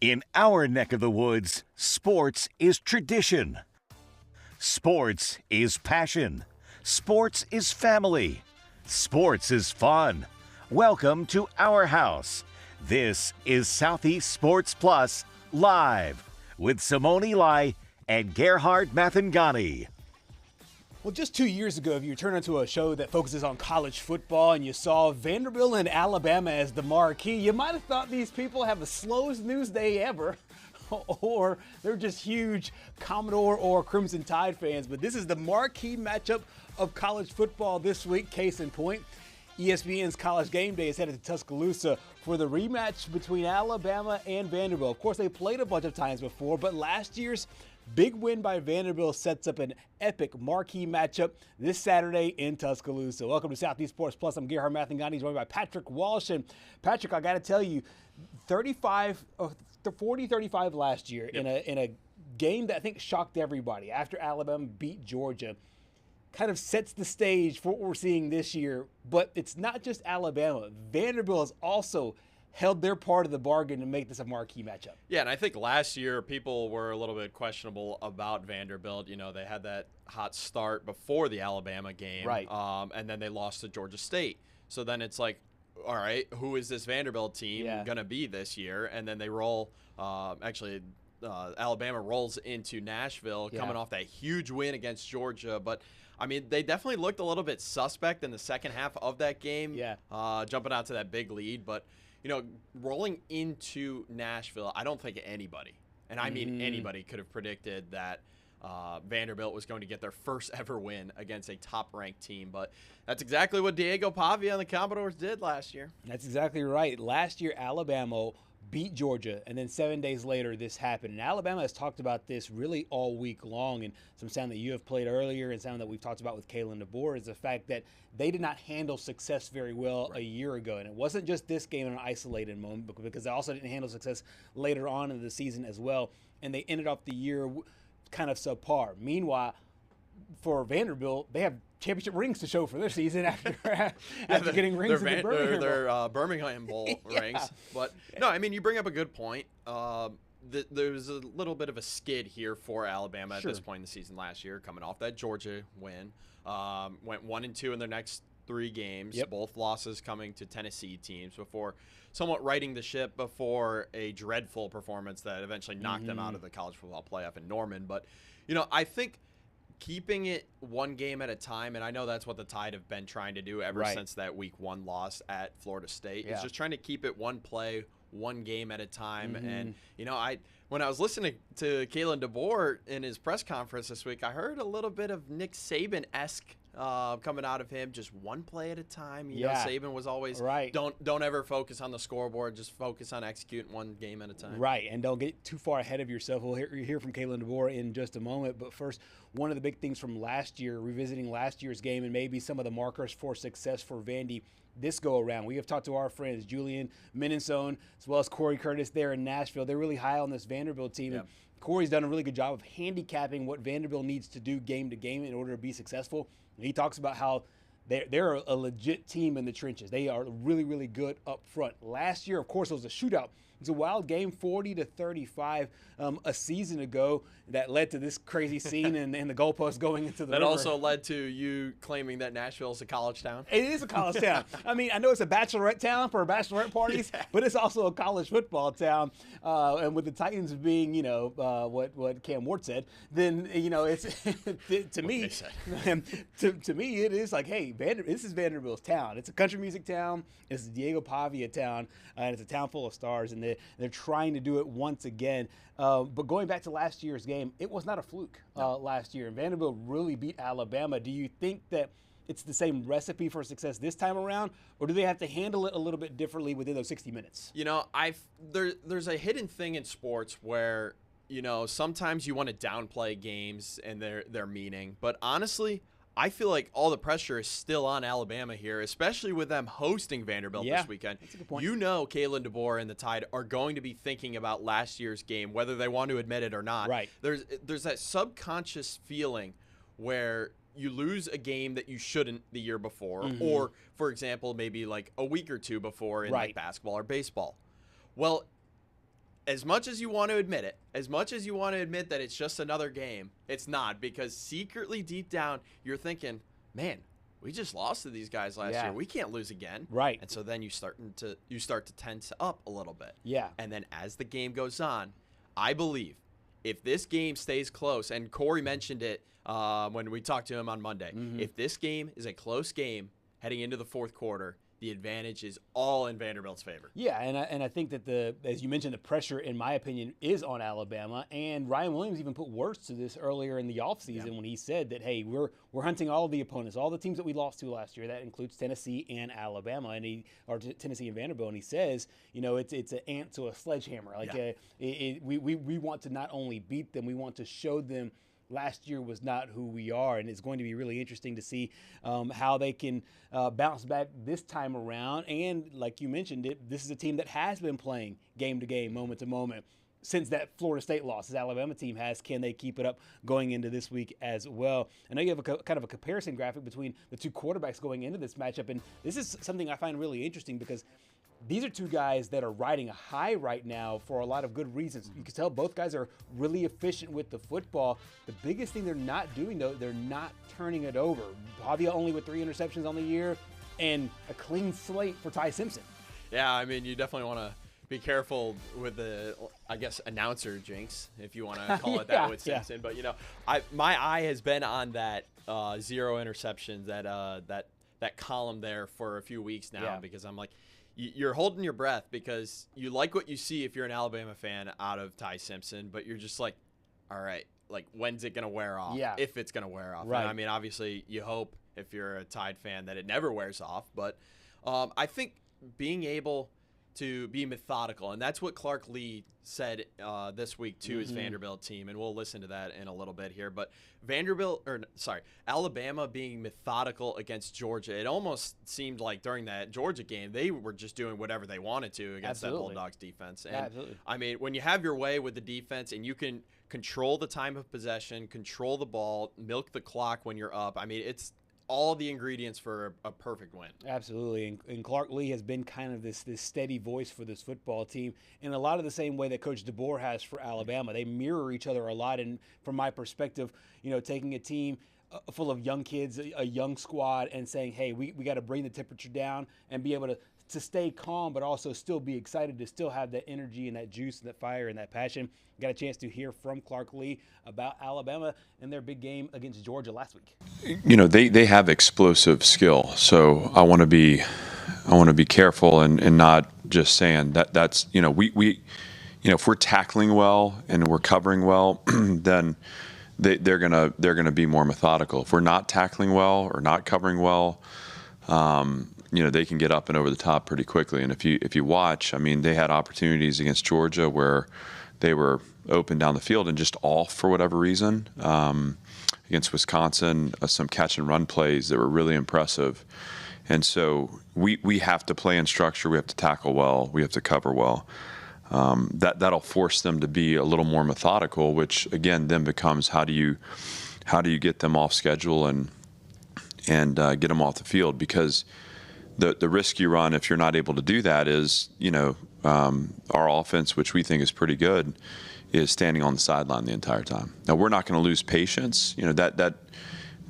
In our neck of the woods, sports is tradition. Sports is passion. Sports is family. Sports is fun. Welcome to our house. This is Southeast Sports Plus Live with Simone and Gerhard Mathangani. Well, just 2 years ago, if you turn into a show that focuses on college football and you saw Vanderbilt and Alabama as the marquee, you might have thought these people have the slowest news day ever, or they're just huge Commodore or Crimson Tide fans. But this is the marquee matchup of college football this week. Case in point, ESPN's College Game Day is headed to Tuscaloosa for the rematch between Alabama and Vanderbilt. Of course, they played a bunch of times before, but last year's big win by Vanderbilt sets up an epic marquee matchup this Saturday in Tuscaloosa. Welcome to Southeast Sports Plus. I'm Gerhard Mathangani, joined by Patrick Walsh. And Patrick, I got to tell you, 40-35 last year in a game that I think shocked everybody after Alabama beat Georgia. Kind of sets the stage for what we're seeing this year. But it's not just Alabama. Vanderbilt has also held their part of the bargain to make this a marquee matchup. Yeah, and I think last year people were a little bit questionable about Vanderbilt. You know, they had that hot start before the Alabama game. Right. And then they lost to Georgia State. So then it's like, all right, who is this Vanderbilt team going to be this year? And then they roll, Alabama rolls into Nashville coming off that huge win against Georgia. But, I mean, they definitely looked a little bit suspect in the second half of that game, jumping out to that big lead. But, you know, rolling into Nashville, I don't think anybody, and I mean anybody, could have predicted that Vanderbilt was going to get their first ever win against a top-ranked team. But that's exactly what Diego Pavia and the Commodores did last year. That's exactly right. Last year, Alabama beat Georgia, and then 7 days later, this happened. And Alabama has talked about this really all week long, and some sound that you have played earlier and sound that we've talked about with Kalen DeBoer is the fact that they did not handle success very well a year ago. And it wasn't just this game in an isolated moment, because they also didn't handle success later on in the season as well, and they ended off the year kind of subpar. Meanwhile, for Vanderbilt, they have championship rings to show for this season after getting rings in the Birmingham Bowl. Their Birmingham Bowl rings. But, no, I mean, you bring up a good point. There's a little bit of a skid here for Alabama at this point in the season last year, coming off that Georgia win. Went 1-2 in their next 3 games, both losses coming to Tennessee teams before somewhat righting the ship before a dreadful performance that eventually knocked them out of the college football playoff in Norman. But, you know, I think keeping it one game at a time, and I know that's what the Tide have been trying to do ever since that Week 1 loss at Florida State, is just trying to keep it one play, one game at a time. And, you know, when I was listening to Kalen DeBoer in his press conference this week, I heard a little bit of Nick Saban-esque coming out of him, just one play at a time. You know, Saban was always don't ever focus on the scoreboard, just focus on executing one game at a time. Right, and don't get too far ahead of yourself. We'll hear from Kalen DeBoer in just a moment, but first, one of the big things from last year, revisiting last year's game and maybe some of the markers for success for Vandy this go around. We have talked to our friends Julian Minnesone as well as Corey Curtis there in Nashville. They're really high on this Vanderbilt team. And Corey's done a really good job of handicapping what Vanderbilt needs to do game to game in order to be successful. And he talks about how they're a legit team in the trenches. They are really, really good up front. Last year, of course, it was a shootout. It was a wild game, 40-35 a season ago, that led to this crazy scene and the goalpost going into the river. Also led to you claiming that Nashville is a college town. It is a college town. I mean, I know it's a bachelorette town for bachelorette parties, but it's also a college football town. And with the Titans being, you know, what Cam Ward said, then, you know, it's to me, to me, it is like, hey, this is Vanderbilt's town. It's a country music town. It's a Diego Pavia town, and it's a town full of stars, and they're trying to do it once again. But going back to last year's game, it was not a fluke last year. And Vanderbilt really beat Alabama. Do you think that it's the same recipe for success this time around, or do they have to handle it a little bit differently within those 60 minutes? You know, there's a hidden thing in sports where, you know, sometimes you want to downplay games and their meaning. But honestly, I feel like all the pressure is still on Alabama here, especially with them hosting Vanderbilt this weekend. That's a good point. You know, Kalen DeBoer and the Tide are going to be thinking about last year's game, whether they want to admit it or not. Right. There's that subconscious feeling where you lose a game that you shouldn't the year before, or, for example, maybe like a week or two before in like basketball or baseball. Well, as much as you want to admit it, as much as you want to admit that it's just another game, it's not, because secretly deep down you're thinking, man, we just lost to these guys last year. We can't lose again. Right. And so then you start to tense up a little bit. Yeah. And then as the game goes on, I believe if this game stays close, and Corey mentioned it when we talked to him on Monday, if this game is a close game heading into the fourth quarter, the advantage is all in Vanderbilt's favor. Yeah, and I think that as you mentioned, the pressure, in my opinion, is on Alabama. And Ryan Williams even put words to this earlier in the offseason when he said that, hey, we're hunting all of the opponents, all the teams that we lost to last year. That includes Tennessee and Alabama, or Tennessee and Vanderbilt. And he says, it's an ant to a sledgehammer. We want to not only beat them, we want to show them last year was not who we are, and it's going to be really interesting to see how they can bounce back this time around. And like you mentioned, this is a team that has been playing game to game, moment to moment, since that Florida State loss. This Alabama team has. Can they keep it up going into this week as well? I know you have kind of a comparison graphic between the two quarterbacks going into this matchup, and this is something I find really interesting because these are two guys that are riding a high right now for a lot of good reasons. You can tell both guys are really efficient with the football. The biggest thing they're not doing, though, they're not turning it over. Pavia only with 3 interceptions on the year, and a clean slate for Ty Simpson. Yeah, I mean, you definitely want to be careful with the, I guess, announcer jinx, if you want to call it that with Simpson. But, my eye has been on that 0 interceptions, that column there for a few weeks now, because I'm like, you're holding your breath because you like what you see if you're an Alabama fan out of Ty Simpson, but you're just like, all right, like, when's it going to wear off? Yeah. If it's going to wear off. Right. And I mean, obviously, you hope if you're a Tide fan that it never wears off, but I think being able to be methodical, and that's what Clark Lee said this week to his Vanderbilt team, and we'll listen to that in a little bit here. But Alabama being methodical against Georgia, it almost seemed like during that Georgia game they were just doing whatever they wanted to against that Bulldogs defense. And I mean, when you have your way with the defense and you can control the time of possession, control the ball, milk the clock when you're up, I mean, it's all the ingredients for a perfect win. Absolutely. And Clark Lee has been kind of this steady voice for this football team in a lot of the same way that Coach DeBoer has for Alabama. They mirror each other a lot. And from my perspective, taking a team full of young kids, a young squad, and saying, hey, we got to bring the temperature down and be able to stay calm, but also still be excited, to still have that energy and that juice and that fire and that passion. Got a chance to hear from Clark Lee about Alabama and their big game against Georgia last week. They have explosive skill, so I want to be careful and not just saying that's we if we're tackling well and we're covering well, then they're gonna be more methodical. If we're not tackling well or not covering well, they can get up and over the top pretty quickly. And if you watch, I mean, they had opportunities against Georgia where they were open down the field and just off for whatever reason. Against Wisconsin, some catch and run plays that were really impressive. And so we have to play in structure. We have to tackle well. We have to cover well. That'll force them to be a little more methodical, which again then becomes how do you get them off schedule and get them off the field, because the risk you run if you're not able to do that is, our offense, which we think is pretty good, is standing on the sideline the entire time. Now, we're not going to lose patience.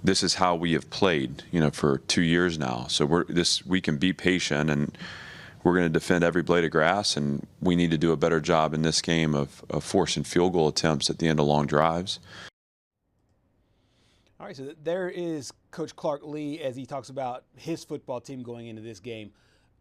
This is how we have played, for 2 years now. So we can be patient, and we're going to defend every blade of grass, and we need to do a better job in this game of forcing field goal attempts at the end of long drives. All right, so there is Coach Clark Lee as he talks about his football team going into this game.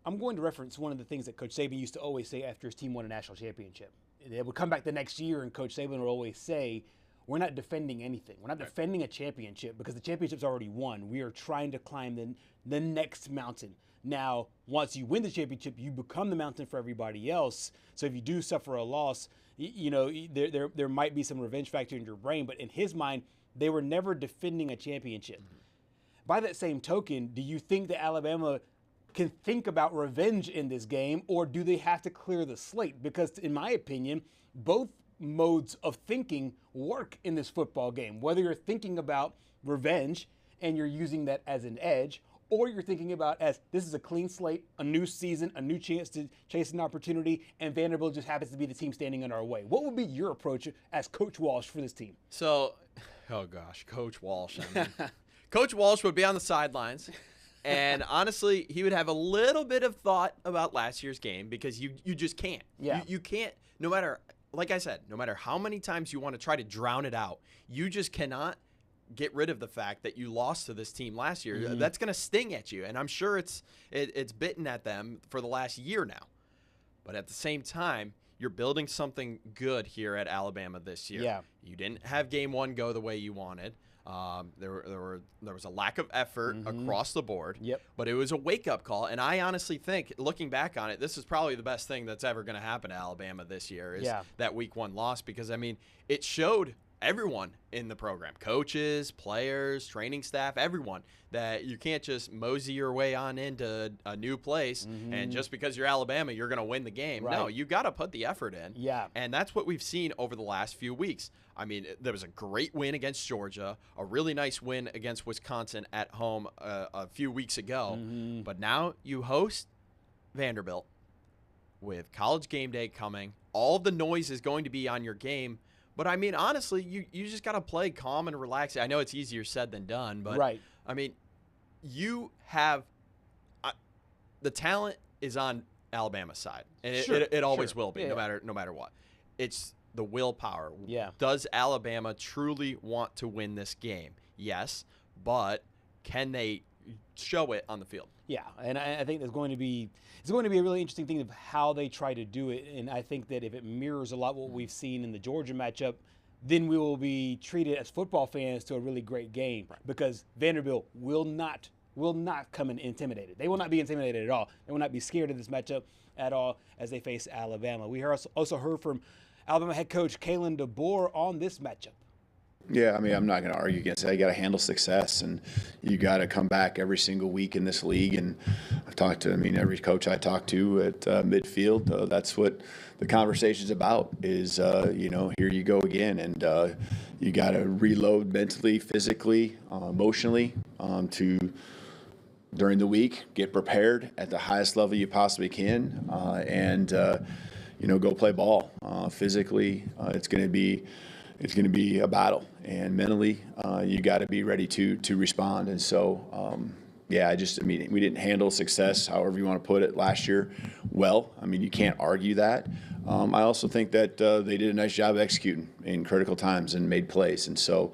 I'm going to reference one of the things that Coach Saban used to always say after his team won a national championship. It would come back the next year, and Coach Saban would always say, we're not defending anything. We're not defending a championship because the championship's already won. We are trying to climb the next mountain. Now, once you win the championship, you become the mountain for everybody else. So if you do suffer a loss, there might be some revenge factor in your brain. But in his mind, they were never defending a championship. By that same token, do you think that Alabama can think about revenge in this game, or do they have to clear the slate? Because in my opinion, both modes of thinking work in this football game. Whether you're thinking about revenge and you're using that as an edge, or you're thinking about as this is a clean slate, a new season, a new chance to chase an opportunity, and Vanderbilt just happens to be the team standing in our way. What would be your approach as Coach Walsh for this team? So, oh gosh, Coach Walsh. I mean, Coach Walsh would be on the sidelines, and honestly, he would have a little bit of thought about last year's game because you just can't. Yeah. You can't, no matter, like I said, no matter how many times you want to try to drown it out, you just cannot get rid of the fact that you lost to this team last year. Mm-hmm. That's going to sting at you, and I'm sure it's bitten at them for the last year now. But at the same time, you're building something good here at Alabama this year. Yeah. You didn't have game one go the way you wanted. There was a lack of effort across the board. Yep. But it was a wake-up call, and I honestly think, looking back on it, this is probably the best thing that's ever going to happen to Alabama this year is that week one loss because, I mean, it showed everyone in the program, coaches, players, training staff, everyone, that you can't just mosey your way on into a new place and just because you're Alabama, you're going to win the game. Right. No, you got to put the effort in. Yeah. And that's what we've seen over the last few weeks. I mean, there was a great win against Georgia, a really nice win against Wisconsin at home a few weeks ago. But now you host Vanderbilt with College game day coming. All the noise is going to be on your game. But, I mean, honestly, you just got to play calm and relax. I know it's easier said than done, but, right. I mean, you have the talent is on Alabama's side, and it always will be, no matter what. It's the willpower. Yeah. Does Alabama truly want to win this game? Yes, but can they show it on the field? Yeah, and I think it's going to be a really interesting thing of how they try to do it. And I think that if it mirrors a lot what we've seen in the Georgia matchup, then we will be treated as football fans to a really great game because Vanderbilt will not come in intimidated. They will not be intimidated at all. They will not be scared of this matchup at all as they face Alabama. We also heard from Alabama head coach Kalen DeBoer on this matchup. Yeah, I mean, I'm not going to argue against that. You got to handle success, and you got to come back every single week in this league. And I've talked to, every coach I talk to at midfield, that's what the conversation's about. Is here you go again, and you got to reload mentally, physically, emotionally, to during the week get prepared at the highest level you possibly can, and go play ball. Physically, it's going to be a battle, and mentally, you got to be ready to respond. And so, we didn't handle success, however you want to put it, last year well. You can't argue that. I also think that they did a nice job executing in critical times and made plays. And so,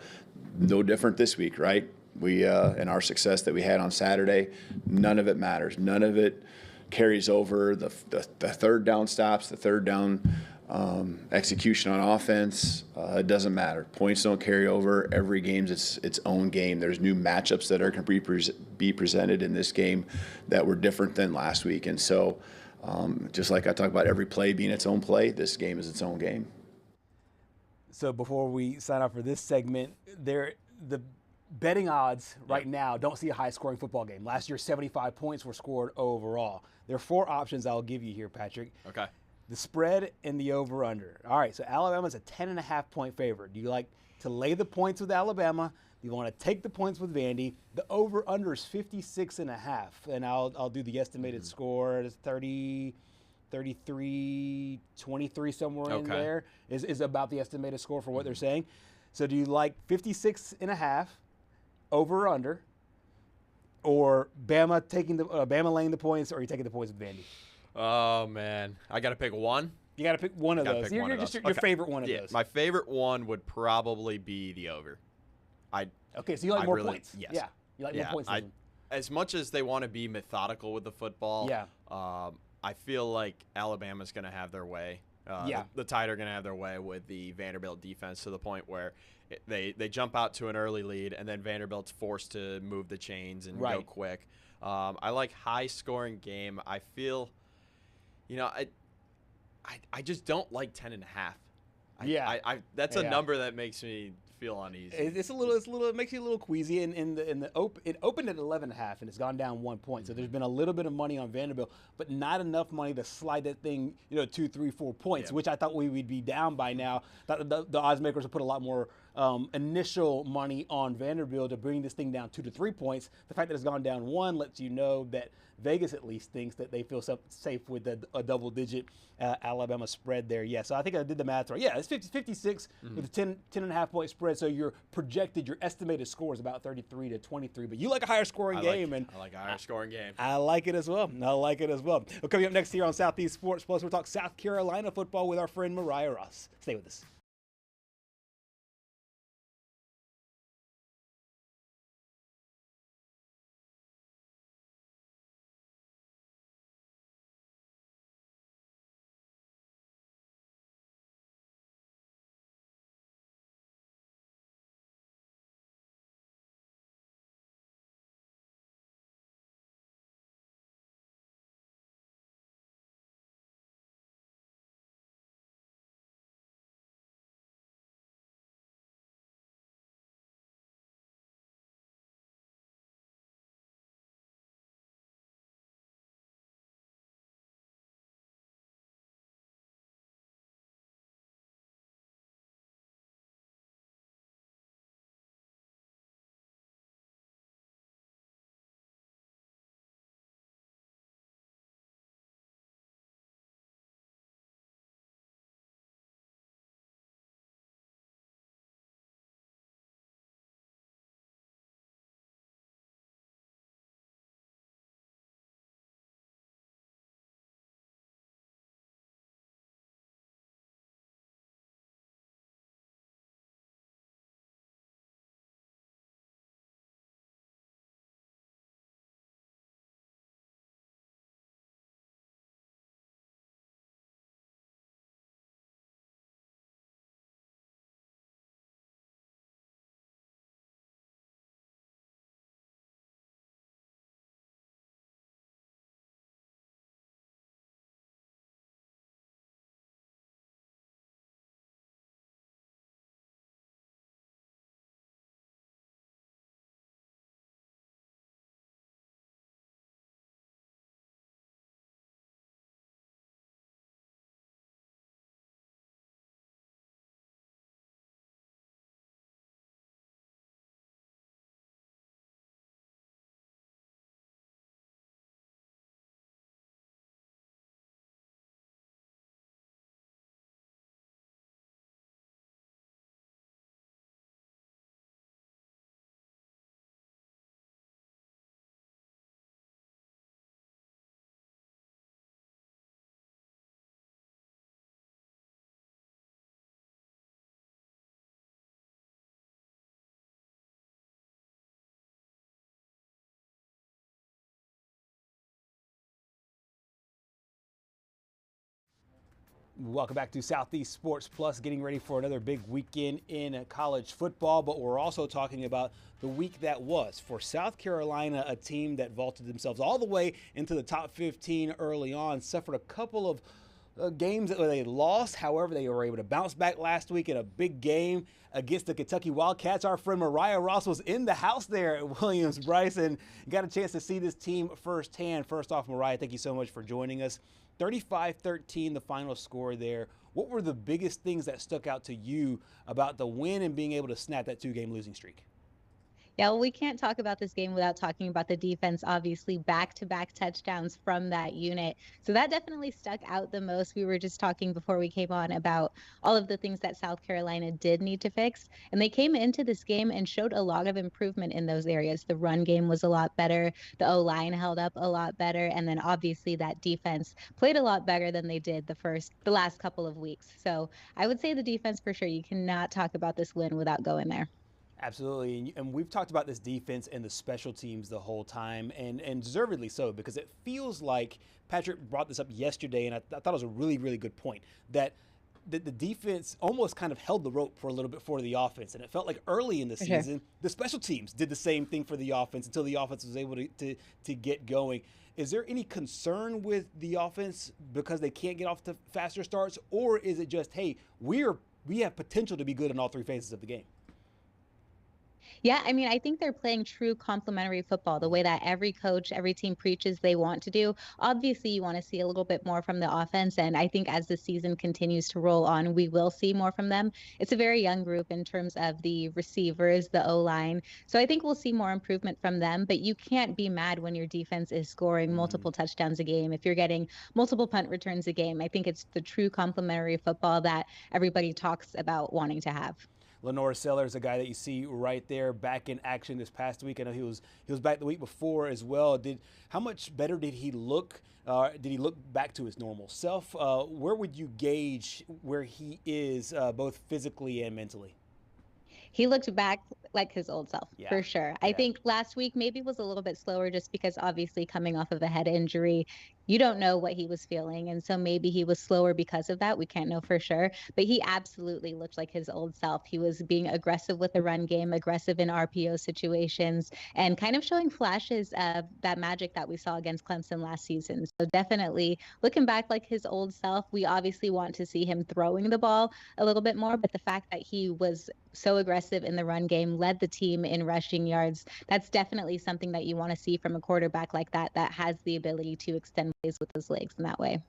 no different this week, right? We and our success that we had on Saturday, none of it matters. None of it carries over. The third down stops, the third down execution on offense, it doesn't matter. Points don't carry over. Every game's its own game. There's new matchups that are going to be presented in this game that were different than last week. And so, just like I talk about every play being its own play, this game is its own game. So before we sign off for this segment, the betting odds right now don't see a high-scoring football game. Last year, 75 points were scored overall. There are four options I'll give you here, Patrick. Okay. The spread and the over-under. All right, so Alabama's a 10.5-point favorite. Do you like to lay the points with Alabama? Do you want to take the points with Vandy? The over-under is 56.5, and I'll do the estimated score. It's 30, 33, 23, somewhere in there is about the estimated score for what they're saying. So do you like 56.5 over-under, or Bama laying the points, or are you taking the points with Vandy? Oh, man. I got to pick one? You got to pick one of those. Your favorite one of those. My favorite one would probably be the over. Okay, so you like more points. Yes. Yeah, you like more points. As much as they want to be methodical with the football, I feel like Alabama's going to have their way. The Tide are going to have their way with the Vanderbilt defense to the point where they jump out to an early lead, and then Vanderbilt's forced to move the chains and go quick. I like high-scoring game. I feel – I just don't like 10.5. That's a number that makes me feel uneasy. It makes you a little queasy. It opened at 11.5 and it's gone down 1 point. So there's been a little bit of money on Vanderbilt, but not enough money to slide that thing, 2, 3, 4 points, which I thought we would be down by now. The odds makers have put a lot more initial money on Vanderbilt to bring this thing down 2 to 3 points. The fact that it's gone down 1 lets you know that Vegas at least thinks that they feel safe with a double-digit Alabama spread there. Yeah, so I think I did the math right. Yeah, it's 56 with a 10.5 point spread. So your estimated score is about 33 to 23. But you like a higher scoring game, and I like a higher scoring game. I like it as well. Well, coming up next here on Southeast Sports Plus, we'll talk South Carolina football with our friend Mariah Ross. Stay with us. Welcome back to Southeast Sports Plus, getting ready for another big weekend in college football, but we're also talking about the week that was for South Carolina, a team that vaulted themselves all the way into the top 15 early on, suffered a couple of games that they lost. However, they were able to bounce back last week in a big game against the Kentucky Wildcats. Our friend Mariah Ross was in the house there at Williams-Brice and got a chance to see this team firsthand. First off, Mariah, thank you so much for joining us. 35-13, the final score there. What were the biggest things that stuck out to you about the win and being able to snap that 2-game losing streak? Yeah, well, we can't talk about this game without talking about the defense. Obviously, back-to-back touchdowns from that unit. So that definitely stuck out the most. We were just talking before we came on about all of the things that South Carolina did need to fix. And they came into this game and showed a lot of improvement in those areas. The run game was a lot better. The O-line held up a lot better. And then obviously that defense played a lot better than they did the last couple of weeks. So I would say the defense for sure. You cannot talk about this win without going there. Absolutely, and we've talked about this defense and the special teams the whole time, and deservedly so, because it feels like Patrick brought this up yesterday, and I thought it was a really, really good point, that the defense almost kind of held the rope for a little bit for the offense, and it felt like early in the season, the special teams did the same thing for the offense until the offense was able to get going. Is there any concern with the offense because they can't get off to faster starts, or is it just, hey, we have potential to be good in all three phases of the game? Yeah, I mean, I think they're playing true complementary football, the way that every coach, every team preaches they want to do. Obviously, you want to see a little bit more from the offense, and I think as the season continues to roll on, we will see more from them. It's a very young group in terms of the receivers, the O-line. So I think we'll see more improvement from them, but you can't be mad when your defense is scoring multiple touchdowns a game. If you're getting multiple punt returns a game, I think it's the true complementary football that everybody talks about wanting to have. Lenore Sellers, a guy that you see right there, back in action this past week. I know he was back the week before as well. How much better did he look? Did he look back to his normal self? Where would you gauge where he is, both physically and mentally? He looked back like his old self, for sure. I think last week maybe was a little bit slower just because obviously coming off of a head injury, you don't know what he was feeling. And so maybe he was slower because of that. We can't know for sure. But he absolutely looked like his old self. He was being aggressive with the run game, aggressive in RPO situations, and kind of showing flashes of that magic that we saw against Clemson last season. So definitely looking back like his old self. We obviously want to see him throwing the ball a little bit more, but the fact that he was so aggressive in the run game, led the team in rushing yards, that's definitely something that you want to see from a quarterback like that has the ability to extend plays with his legs in that way.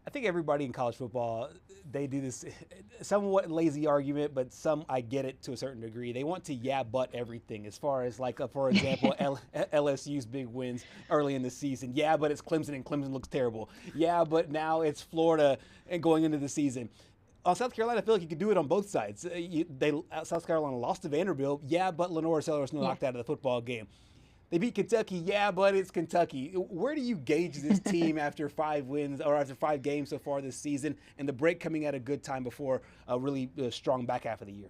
I think everybody in college football, they do this somewhat lazy argument, but some, I get it to a certain degree. They want to but everything as far as, like, for example, LSU's big wins early in the season. Yeah, but it's Clemson and Clemson looks terrible. Yeah, but now it's Florida and going into the season. South Carolina, I feel like you could do it on both sides. South Carolina lost to Vanderbilt. Yeah, but Lenore Sellers knocked out of the football game. They beat Kentucky. Yeah, but it's Kentucky. Where do you gauge this team after 5 wins or after 5 games so far this season, and the break coming at a good time before a really strong back half of the year?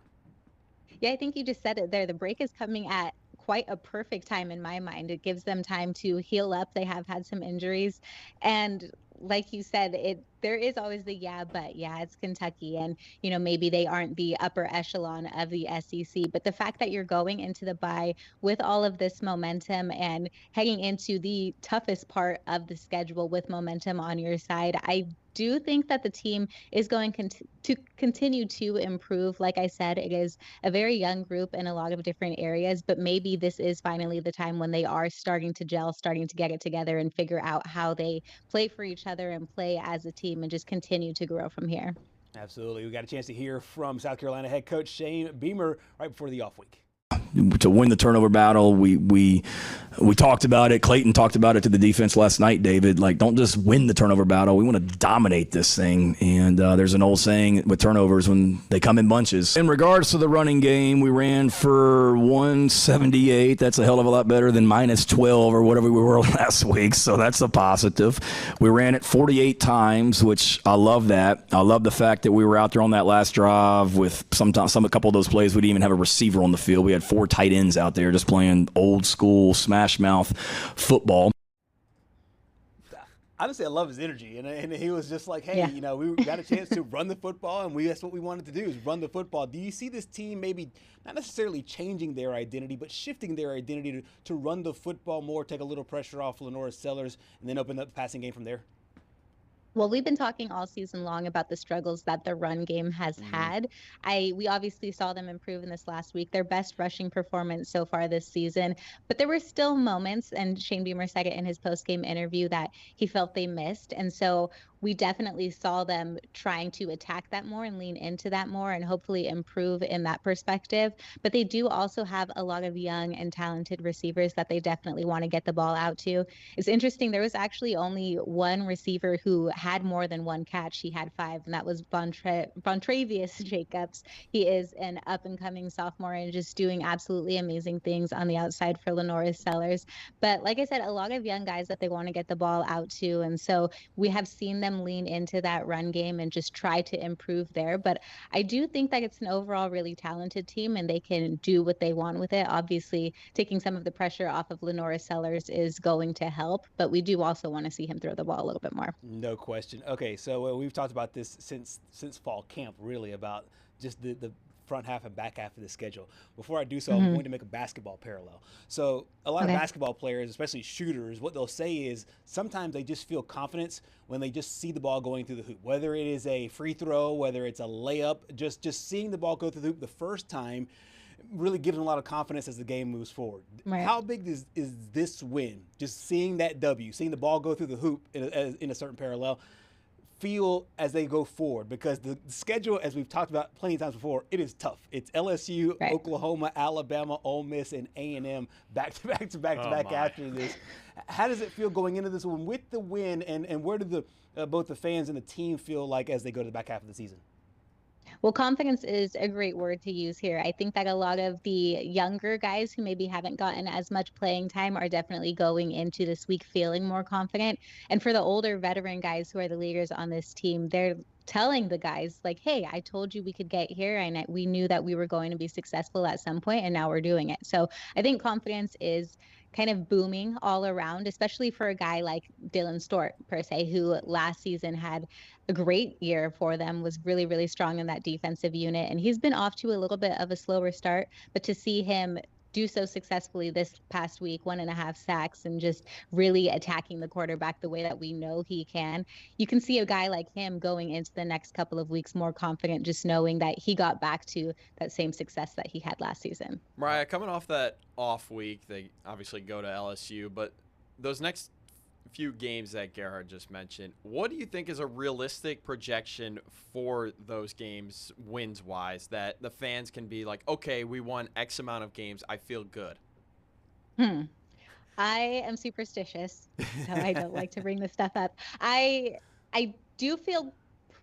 Yeah, I think you just said it there. The break is coming at quite a perfect time in my mind. It gives them time to heal up. They have had some injuries, and like you said, there is always the but it's Kentucky, and maybe they aren't the upper echelon of the SEC, but the fact that you're going into the bye with all of this momentum and heading into the toughest part of the schedule with momentum on your side, I do think that the team is going to continue to improve. Like I said, it is a very young group in a lot of different areas, but maybe this is finally the time when they are starting to gel, starting to get it together and figure out how they play for each other and play as a team and just continue to grow from here. Absolutely. We got a chance to hear from South Carolina head coach Shane Beamer right before the off week. To win the turnover battle, we talked about it. Clayton talked about it to the defense last night, David. Like, don't just win the turnover battle. We want to dominate this thing. And there's an old saying with turnovers when they come in bunches. In regards to the running game, we ran for 178. That's a hell of a lot better than -12 or whatever we were last week. So that's a positive. We ran it 48 times, which I love that. I love the fact that we were out there on that last drive with a couple of those plays. We didn't even have a receiver on the field. We had 4 tight ends out there just playing old school smash mouth football. Honestly, I love his energy, and he was just like, hey, we got a chance to run the football, and that's what we wanted to do, is run the football. Do you see this team maybe not necessarily changing their identity, but shifting their identity to run the football more, take a little pressure off Lenore Sellers, and then open up the passing game from there? Well, we've been talking all season long about the struggles that the run game has had. We obviously saw them improve in this last week, their best rushing performance so far this season. But there were still moments, and Shane Beamer said it in his post-game interview, that he felt they missed. And so we definitely saw them trying to attack that more and lean into that more and hopefully improve in that perspective. But they do also have a lot of young and talented receivers that they definitely want to get the ball out to. It's interesting, there was actually only one receiver who had more than one catch. He had 5, and that was Bontravius Jacobs. He is an up-and-coming sophomore and just doing absolutely amazing things on the outside for Lenore Sellers. But like I said, a lot of young guys that they want to get the ball out to, and so we have seen them lean into that run game and just try to improve there. But I do think that it's an overall really talented team, and they can do what they want with it. Obviously, taking some of the pressure off of Lenore Sellers is going to help, but we do also want to see him throw the ball a little bit more. No question. Okay, so we've talked about this since fall camp, really, about just the front half and back half of the schedule. Before I do so, I'm going to make a basketball parallel. So a lot of basketball players, especially shooters, what they'll say is sometimes they just feel confidence when they just see the ball going through the hoop, whether it is a free throw, whether it's a layup, just seeing the ball go through the hoop the first time really gives them a lot of confidence as the game moves forward. Right. How big is this win, just seeing that W, seeing the ball go through the hoop in a certain parallel, feel as they go forward? Because the schedule, as we've talked about plenty of times before, it is tough. It's LSU, Right. Oklahoma, Alabama, Ole Miss, and A&M back to back after this. How does it feel going into this one with the win, and where do both the fans and the team feel like as they go to the back half of the season? Well, confidence is a great word to use here. I think that a lot of the younger guys who maybe haven't gotten as much playing time are definitely going into this week feeling more confident. And for the older veteran guys who are the leaders on this team, they're telling the guys like, hey, I told you we could get here, and we knew that we were going to be successful at some point, and now we're doing it. So I think confidence is kind of booming all around, especially for a guy like Dylan Stort, per se, who last season had a great year for them, was really, really strong in that defensive unit. And he's been off to a little bit of a slower start, but to see him do so successfully this past week, 1.5 sacks, and just really attacking the quarterback the way that we know he can, you can see a guy like him going into the next couple of weeks more confident, just knowing that he got back to that same success that he had last season. Mariah, coming off that off week, they obviously go to LSU, but those next few games that Gerhard just mentioned, what do you think is a realistic projection for those games wins-wise, that the fans can be like, okay, we won X amount of games, I feel good? I am superstitious, so I don't like to bring this stuff up. I do feel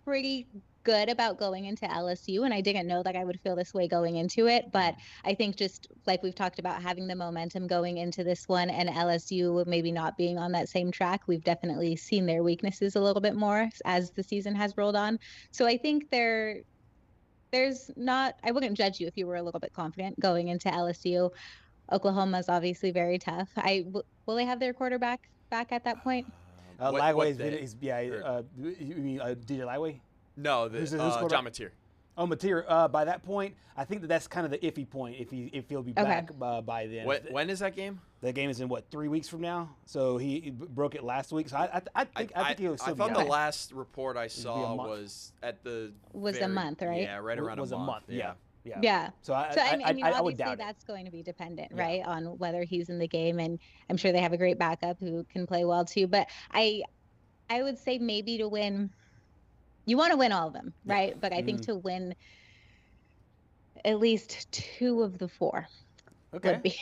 pretty good about going into LSU, and I didn't know that I would feel this way going into it, but I think just like we've talked about, having the momentum going into this one, and LSU maybe not being on that same track, we've definitely seen their weaknesses a little bit more as the season has rolled on. So I think there's not, I wouldn't judge you if you were a little bit confident going into LSU. Oklahoma's obviously very tough. Will they have their quarterback back at that point? Lagway you mean DJ Lagway? No, John Mateer. Oh, Mateer. By that point, I think that's kind of the iffy point. If he'll be back by then. When is that game? The game is in 3 weeks from now. So he broke it last week. So I think he'll still be back. I thought the last report I saw was at the a month, right? Yeah, right around a month. Yeah. So I mean, I would obviously doubt that's going to be dependent, right, on whether he's in the game, and I'm sure they have a great backup who can play well too. But I would say maybe to win, you want to win all of them, right? But I think to win at least 2 of the 4 would be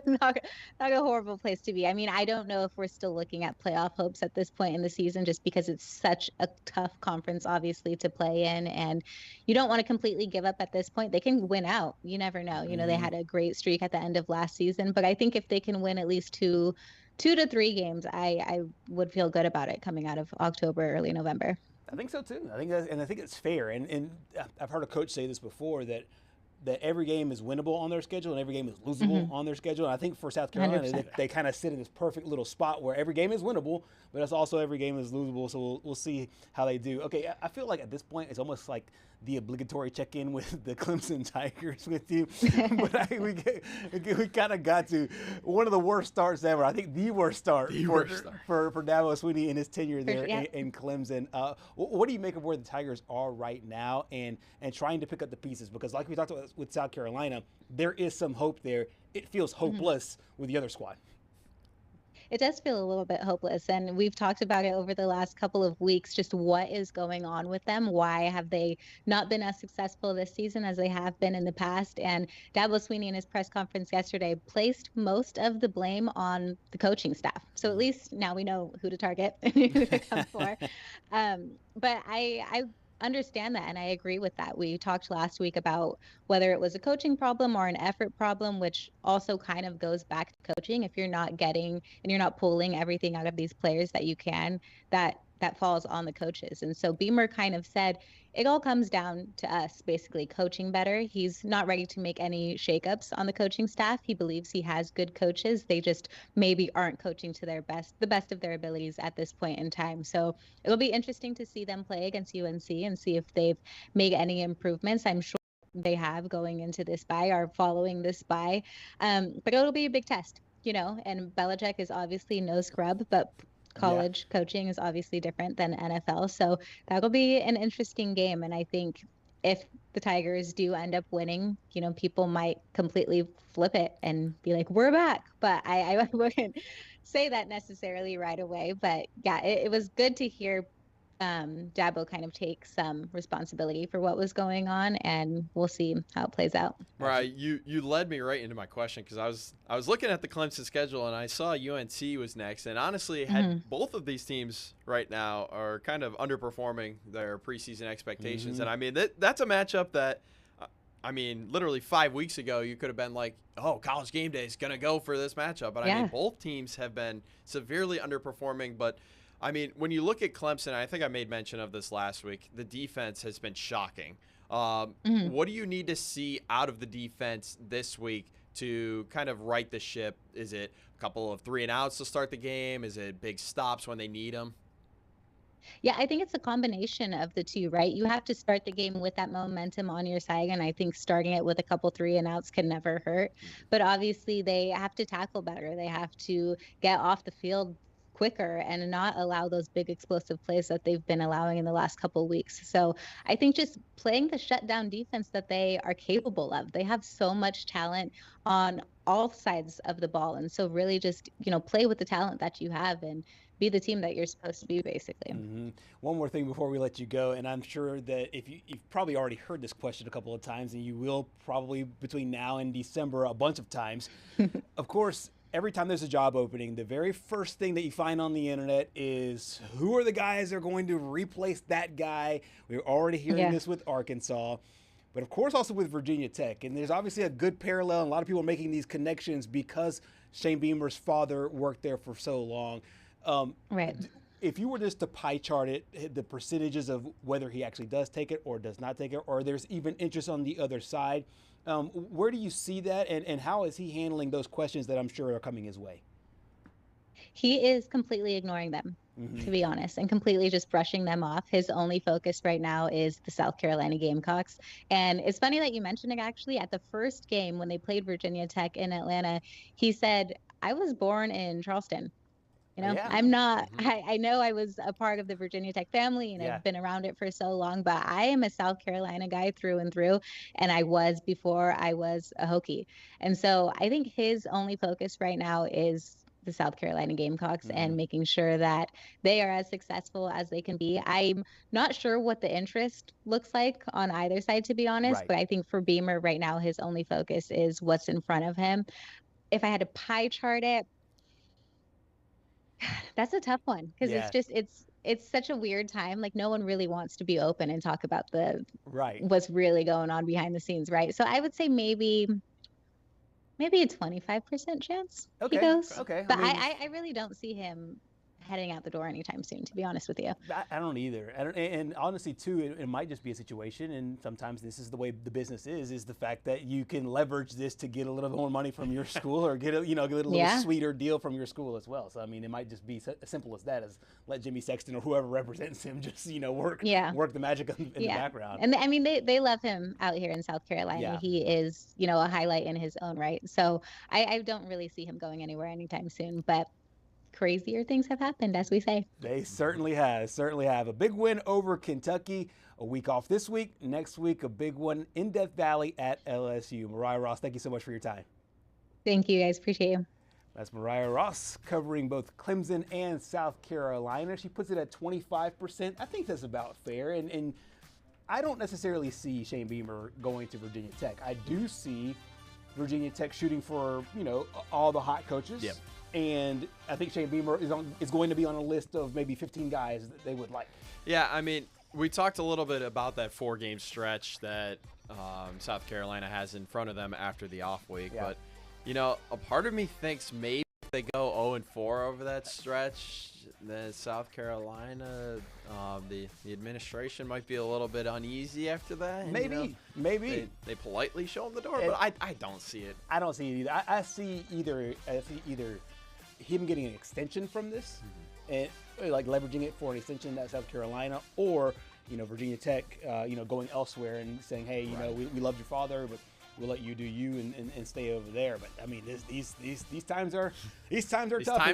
not a horrible place to be. I mean, I don't know if we're still looking at playoff hopes at this point in the season, just because it's such a tough conference, obviously, to play in, and you don't want to completely give up at this point. They can win out. You never know. You know, they had a great streak at the end of last season, but I think if they can win at least 2 to 3 games, I would feel good about it coming out of October, early November. I think so too. I think it's fair. And I've heard a coach say this before, that every game is winnable on their schedule and every game is losable on their schedule. And I think for South Carolina, they kind of sit in this perfect little spot where every game is winnable, but it's also every game is losable. So we'll see how they do. Okay, I feel like at this point it's almost like the obligatory check-in with the Clemson Tigers with you. But we kind of got to one of the worst starts ever. I think the worst start for Dabo Swinney in his tenure there in Clemson. What do you make of where the Tigers are right now and trying to pick up the pieces? Because like we talked about with South Carolina, there is some hope there. It feels hopeless with the other squad. It does feel a little bit hopeless, and we've talked about it over the last couple of weeks, just what is going on with them. Why have they not been as successful this season as they have been in the past? And Dabo Swinney in his press conference yesterday placed most of the blame on the coaching staff. So at least now we know who to target and who to come for. But I understand that, and I agree with that. We talked last week about whether it was a coaching problem or an effort problem, which also kind of goes back to coaching. If you're not getting and you're not pulling everything out of these players that you can, that falls on the coaches. And so Beamer kind of said it all comes down to us basically coaching better. He's not ready to make any shakeups on the coaching staff. He believes he has good coaches. They just maybe aren't coaching to the best of their abilities at this point in time. So it'll be interesting to see them play against UNC and see if they've made any improvements. I'm sure they have going into this bye, or following this bye. But it'll be a big test, and Belichick is obviously no scrub, but college coaching is obviously different than NFL. So that'll be an interesting game. And I think if the Tigers do end up winning, people might completely flip it and be like, we're back. But I wouldn't say that necessarily right away. But yeah, it was good to hear Dabo kind of take some responsibility for what was going on, and we'll see how it plays out. Right, you led me right into my question, because I was looking at the Clemson schedule and I saw UNC was next, and honestly, had both of these teams right now are kind of underperforming their preseason expectations, and I mean that's a matchup that. I mean, literally 5 weeks ago, you could have been like, oh, College Game Day is going to go for this matchup. But I mean, both teams have been severely underperforming. But I mean, when you look at Clemson, I think I made mention of this last week, the defense has been shocking. What do you need to see out of the defense this week to kind of right the ship? Is it a couple of 3-and-outs to start the game? Is it big stops when they need them? Yeah, I think it's a combination of the two, right? You have to start the game with that momentum on your side, and I think starting it with a couple 3-and-outs can never hurt. But obviously, they have to tackle better. They have to get off the field quicker and not allow those big explosive plays that they've been allowing in the last couple of weeks. So I think just playing the shutdown defense that they are capable of. They have so much talent on all sides of the ball, and so really just play with the talent that you have and be the team that you're supposed to be, basically. One more thing before we let you go, and I'm sure that if you've probably already heard this question a couple of times, and you will probably between now and December a bunch of times. Of course, every time there's a job opening, the very first thing that you find on the internet is who are the guys that are going to replace that guy. We're already hearing this with Arkansas, but of course also with Virginia Tech. And there's obviously a good parallel, and a lot of people are making these connections because Shane Beamer's father worked there for so long. Right. If you were just to pie chart it, the percentages of whether he actually does take it or does not take it, or there's even interest on the other side, where do you see that, and how is he handling those questions that I'm sure are coming his way? He is completely ignoring them, to be honest, and completely just brushing them off. His only focus right now is the South Carolina Gamecocks. And it's funny that you mentioned it, actually. At the first game when they played Virginia Tech in Atlanta, he said, I was born in Charleston. I'm not, I know I was a part of the Virginia Tech family and I've been around it for so long, but I am a South Carolina guy through and through. And I was before I was a Hokie. And so I think his only focus right now is the South Carolina Gamecocks and making sure that they are as successful as they can be. I'm not sure what the interest looks like on either side, to be honest, but I think for Beamer right now, his only focus is what's in front of him. If I had to pie chart it, that's a tough one, because it's such a weird time. Like, no one really wants to be open and talk about what's really going on behind the scenes, right? So I would say maybe a 25% chance he goes. Okay. But I really don't see him heading out the door anytime soon, to be honest with you. I don't either. And honestly, too, it might just be a situation, and sometimes this is the way the business is the fact that you can leverage this to get a little more money from your school, or get a little sweeter deal from your school as well. So, I mean, it might just be as simple as that, as let Jimmy Sexton or whoever represents him just, work the magic in the background. And I mean, they love him out here in South Carolina. Yeah. He is, a highlight in his own right. So I don't really see him going anywhere anytime soon, but crazier things have happened, as we say. They certainly have. A big win over Kentucky, a week off this week. Next week, a big one in Death Valley at LSU. Mariah Ross, thank you so much for your time. Thank you, guys. Appreciate you. That's Mariah Ross covering both Clemson and South Carolina. She puts it at 25%. I think that's about fair. And I don't necessarily see Shane Beamer going to Virginia Tech. I do see Virginia Tech shooting for, all the hot coaches. Yep. And I think Shane Beamer is going to be on a list of maybe 15 guys that they would like. Yeah, I mean, we talked a little bit about that 4-game stretch that South Carolina has in front of them after the off week. Yeah. But, a part of me thinks maybe if they go 0-4 over that stretch, then South Carolina, the administration might be a little bit uneasy after that. Maybe. They politely show them the door, but I don't see it. I don't see it either. I see either him getting an extension from this, and like leveraging it for an extension at South Carolina, or Virginia Tech, going elsewhere and saying, hey, we loved your father, but we'll let you do you and stay over there. But I mean, these times are tough. These times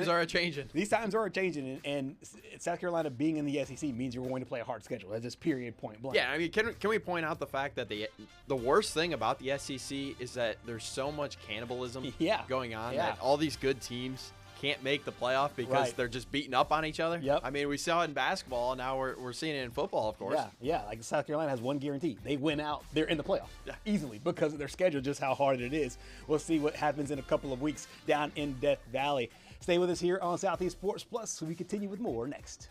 are changing. These times are changing, and South Carolina being in the SEC means you're going to play a hard schedule. That's just period, point blank. Yeah, I mean, can we point out the fact that the worst thing about the SEC is that there's so much cannibalism going on that all these good teams can't make the playoff because they're just beating up on each other. Yep. I mean, we saw it in basketball, and now we're seeing it in football, of course. Yeah. Like South Carolina has one guarantee: they win out, they're in the playoff easily because of their schedule, just how hard it is. We'll see what happens in a couple of weeks down in Death Valley. Stay with us here on Southeast Sports Plus, so we continue with more next.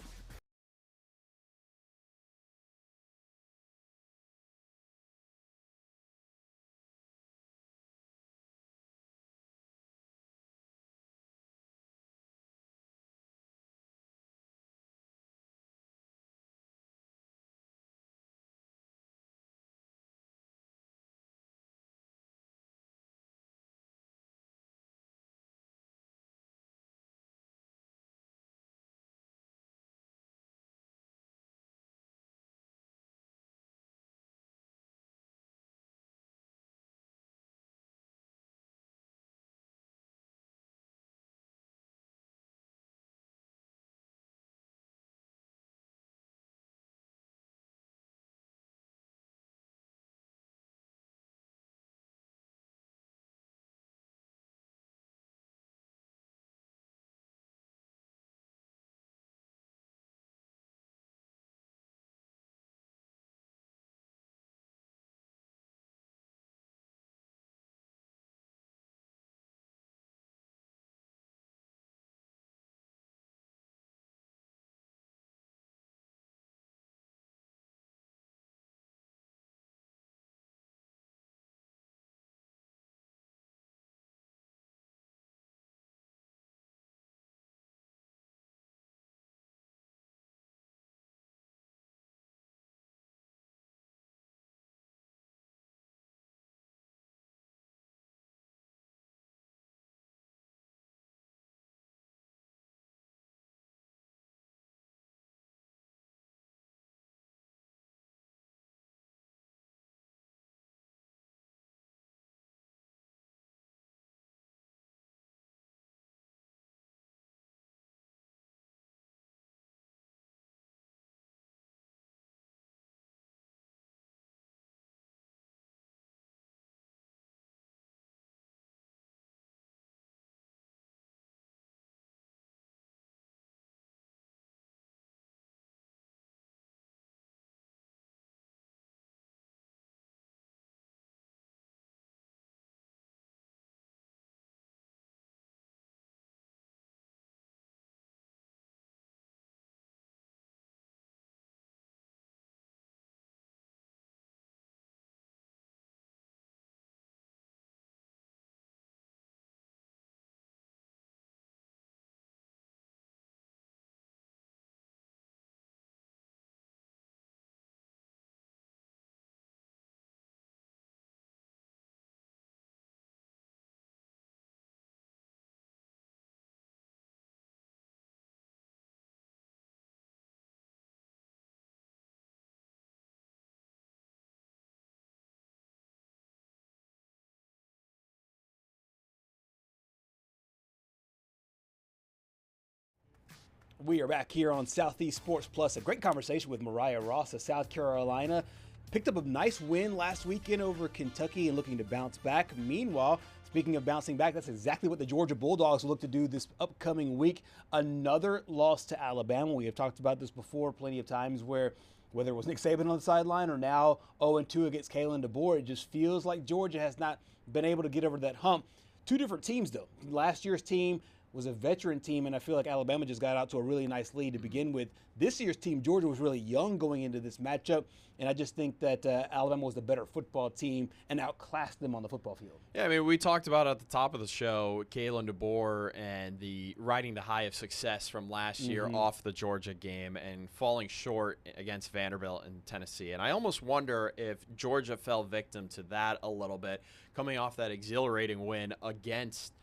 We are back here on Southeast Sports Plus. A great conversation with Mariah Ross of South Carolina. Picked up a nice win last weekend over Kentucky and looking to bounce back. Meanwhile, speaking of bouncing back, that's exactly what the Georgia Bulldogs look to do this upcoming week. Another loss to Alabama. We have talked about this before plenty of times where whether it was Nick Saban on the sideline or now 0-2 against Kalen DeBoer, it just feels like Georgia has not been able to get over that hump. Two different teams, though. Last year's team was a veteran team, and I feel like Alabama just got out to a really nice lead to begin with. This year's team, Georgia, was really young going into this matchup, and I just think that Alabama was the better football team and outclassed them on the football field. Yeah, I mean, we talked about at the top of the show, Kalen DeBoer and the riding the high of success from last year off the Georgia game and falling short against Vanderbilt and Tennessee. And I almost wonder if Georgia fell victim to that a little bit, coming off that exhilarating win against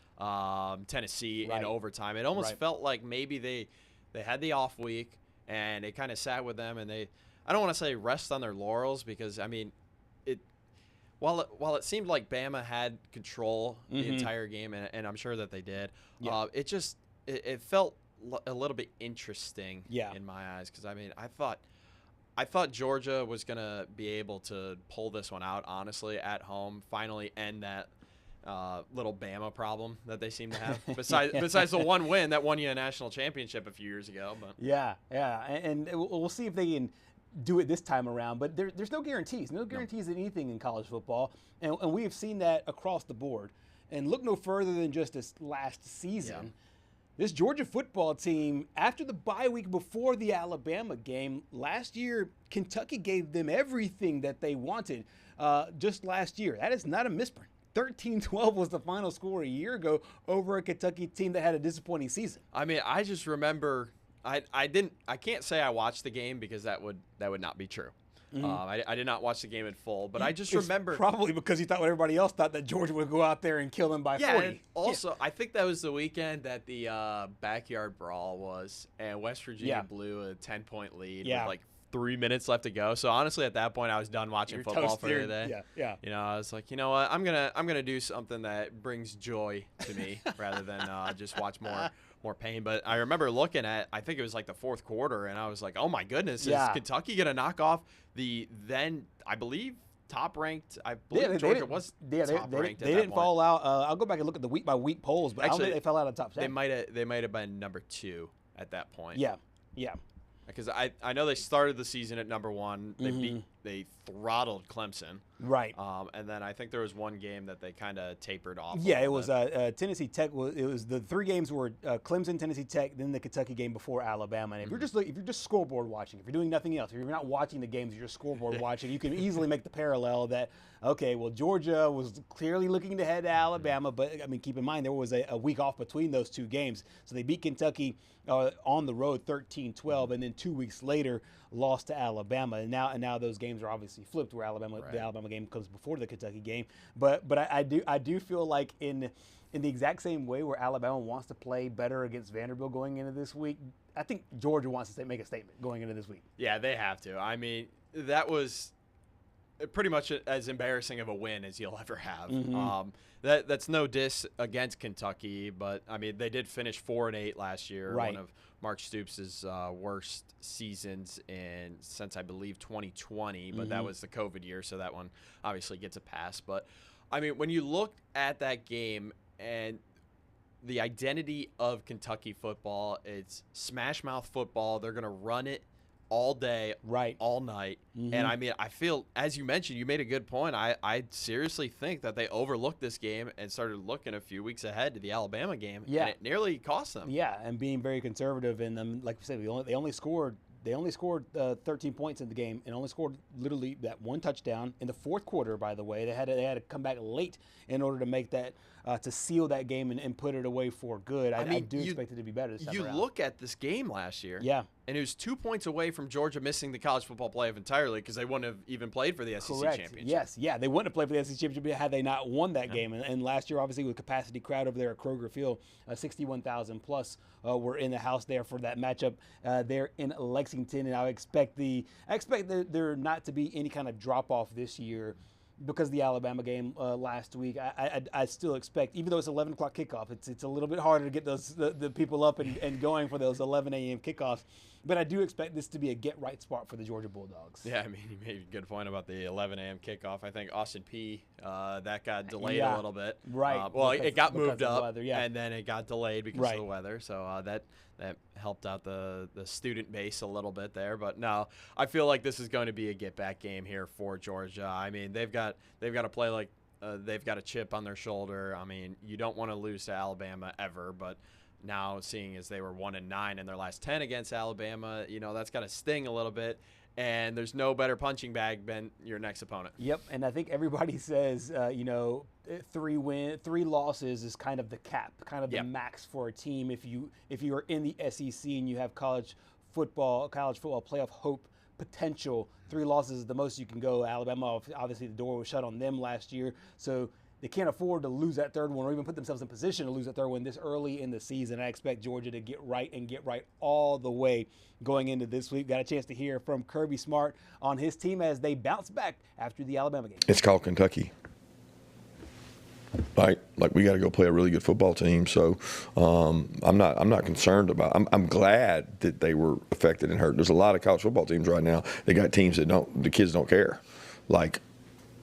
Tennessee in overtime. It almost felt like maybe they had the off week and it kind of sat with them, and I don't want to say rest on their laurels, because I mean while it seemed like Bama had control the entire game, and I'm sure that they did, it felt a little bit interesting in my eyes, because I mean I thought Georgia was gonna be able to pull this one out, honestly, at home, finally end that little Bama problem that they seem to have. Besides the one win that won you a national championship a few years ago. But and we'll see if they can do it this time around. But there's no guarantees. No guarantees in anything in college football, and we have seen that across the board. And look no further than just this last season. Yeah. This Georgia football team, after the bye week before the Alabama game, last year, Kentucky gave them everything that they wanted just last year. That is not a misprint. 13-12 was the final score a year ago over a Kentucky team that had a disappointing season. I mean, I just remember I can't say I watched the game, because that would not be true. I did not watch the game in full, but I just remember. Probably because you thought what everybody else thought, that Georgia would go out there and kill them by 40. And also, I think that was the weekend that the backyard brawl was, and West Virginia blew a 10-point lead with like 3 minutes left to go. So honestly, at that point, I was done watching football for the day. You know, I was like, you know what, I'm gonna do something that brings joy to me rather than just watch more pain. But I remember looking at, I think it was like the fourth quarter, and I was like, oh my goodness, is Kentucky gonna knock off the then, I believe, top-ranked? I believe Georgia was top-ranked. They didn't fall out. I'll go back and look at the week-by-week polls, but actually, I don't think they fell out of the top 10. They might have been number 2 at that point. Yeah. Because I know they started the season at number 1. They throttled Clemson. Right. And then I think there was one game that they kind of tapered off. Yeah, it was Tennessee Tech. It was the 3 games were Clemson, Tennessee Tech, then the Kentucky game before Alabama. And if you're just scoreboard watching, if you're doing nothing else, if you're not watching the games, you're just scoreboard watching, you can easily make the parallel that, okay, well, Georgia was clearly looking to head to Alabama, but I mean, keep in mind there was a week off between those 2 games, so they beat Kentucky on the road 13-12, and then 2 weeks later lost to Alabama. And now those games are obviously flipped, where the Alabama game comes before the Kentucky game. But I do feel like in the exact same way where Alabama wants to play better against Vanderbilt going into this week, I think Georgia wants to make a statement going into this week. Yeah, they have to. I mean, that was pretty much as embarrassing of a win as you'll ever have. That's no diss against Kentucky, but I mean, they did finish 4-8 last year. Right. One of Mark Stoops' worst seasons since I believe 2020, but that was the COVID year, so that one obviously gets a pass. But I mean, when you look at that game and the identity of Kentucky football, it's smash mouth football. They're going to run it all day, all night. And I mean, I feel, as you mentioned, you made a good point. I seriously think that they overlooked this game and started looking a few weeks ahead to the Alabama game. Yeah. And it nearly cost them. Yeah, and being very conservative. And like we said, they only scored 13 points in the game, and only scored literally that one touchdown in the fourth quarter. By the way, they had to come back late in order to make that to seal that game and put it away for good. I do expect it to be better this time around. You look at this game last year, and it was 2 points away from Georgia missing the college football playoff entirely, because they wouldn't have even played for the SEC championship. Yes, they wouldn't have played for the SEC championship had they not won that game. And last year, obviously, with capacity crowd over there at Kroger Field, 61,000 plus were in the house there for that matchup there in Lexington. And I expect there not to be any kind of drop off this year because of the Alabama game last week. I still expect, even though it's 11 o'clock kickoff, it's a little bit harder to get the people up and going for those 11 a.m. kickoffs. But I do expect this to be a get-right spot for the Georgia Bulldogs. Yeah, I mean, you made a good point about the 11 a.m. kickoff. I think Austin Peay, that got delayed a little bit. Right. Well, it got moved up, and then it got delayed because of the weather. So that helped out the student base a little bit there. But no, I feel like this is going to be a get-back game here for Georgia. I mean, they've got to play like they've got a chip on their shoulder. I mean, you don't want to lose to Alabama ever, but now, seeing as they were 1-9 in their last 10 against Alabama, that's got to sting a little bit. And there's no better punching bag than your next opponent. Yep, and I think everybody says, 3 losses is kind of the cap, kind of the max for a team. If you are in the SEC and you have college football playoff hope potential, 3 losses is the most you can go. Alabama, obviously, the door was shut on them last year, so they can't afford to lose that third one or even put themselves in position to lose that third one this early in the season. I expect Georgia to get right all the way going into this week. Got a chance to hear from Kirby Smart on his team as they bounce back after the Alabama game. It's called Kentucky. Right, like we got to go play a really good football team. So I'm not concerned about. I'm glad that they were affected and hurt. There's a lot of college football teams right now. They got teams that the kids don't care. Like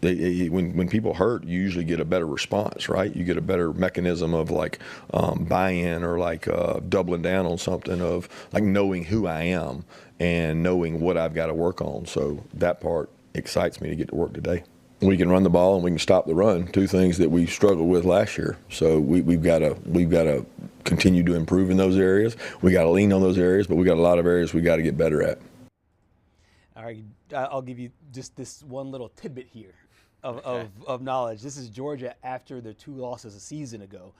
when people hurt, you usually get a better response, right? You get a better mechanism of like buy-in or like doubling down on something of like knowing who I am and knowing what I've got to work on. So that part excites me to get to work today. We can run the ball and we can stop the run, two things that we struggled with last year. So we've got to continue to improve in those areas. We got to lean on those areas, but we got a lot of areas we got to get better at. All right, I'll give you just this one little tidbit here of knowledge. This is Georgia after their 2 losses a season ago.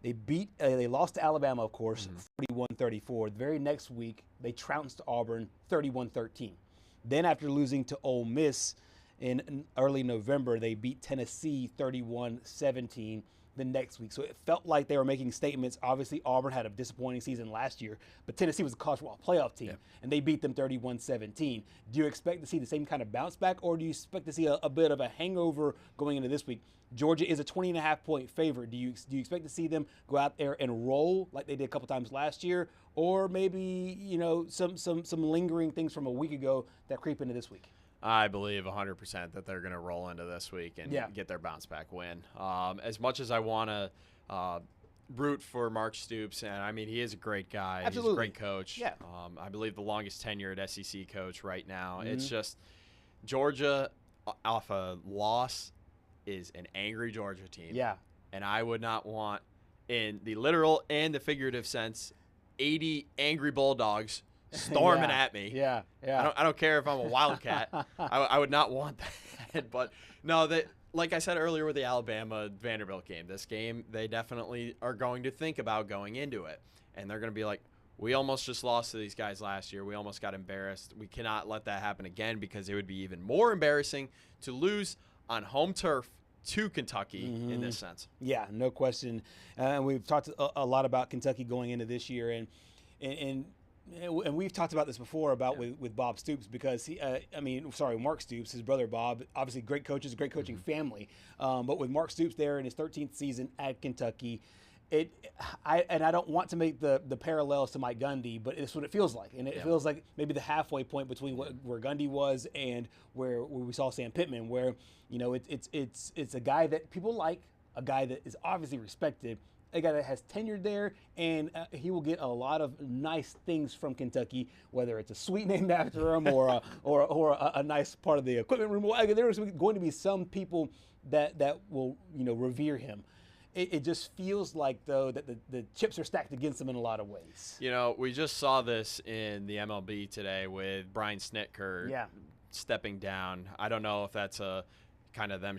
They lost to Alabama, of course, 41-34. The very next week, they trounced Auburn 31-13. Then after losing to Ole Miss in early November, they beat Tennessee 31-17 the next week. So it felt like they were making statements. Obviously, Auburn had a disappointing season last year, but Tennessee was a college football playoff team, and they beat them 31-17. Do you expect to see the same kind of bounce back, or do you expect to see a bit of a hangover going into this week? Georgia is a 20.5-point favorite. Do you expect to see them go out there and roll like they did a couple times last year, or maybe some lingering things from a week ago that creep into this week? I believe 100% that they're going to roll into this week and get their bounce back win. As much as I want to root for Mark Stoops, and I mean, he is a great guy. Absolutely. He's a great coach. Yeah. I believe the longest tenured SEC coach right now. It's just Georgia off a loss is an angry Georgia team. Yeah. And I would not want, in the literal and the figurative sense, 80 angry Bulldogs storming at me. Yeah. I don't care if I'm a Wildcat. I would not want that. But no, like I said earlier with the Alabama Vanderbilt game, this game they definitely are going to think about going into it, and they're going to be like, we almost just lost to these guys last year. We almost got embarrassed. We cannot let that happen again, because it would be even more embarrassing to lose on home turf to Kentucky in this sense. Yeah, no question. And we've talked a lot about Kentucky going into this year, and we've talked about this before about with Bob Stoops, because Mark Stoops, his brother Bob, obviously great coaches, great coaching family. But with Mark Stoops there in his 13th season at Kentucky, I don't want to make the parallels to Mike Gundy, but it's what it feels like, and it feels like maybe the halfway point between where Gundy was and where we saw Sam Pittman, where it's a guy that people like, a guy that is obviously respected, a guy that has tenure there, and he will get a lot of nice things from Kentucky, whether it's a suite named after him or a nice part of the equipment room. There's going to be some people that will revere him. It just feels like, though, that the chips are stacked against him in a lot of ways. We just saw this in the MLB today with Brian Snitker stepping down. I don't know if that's a kind of them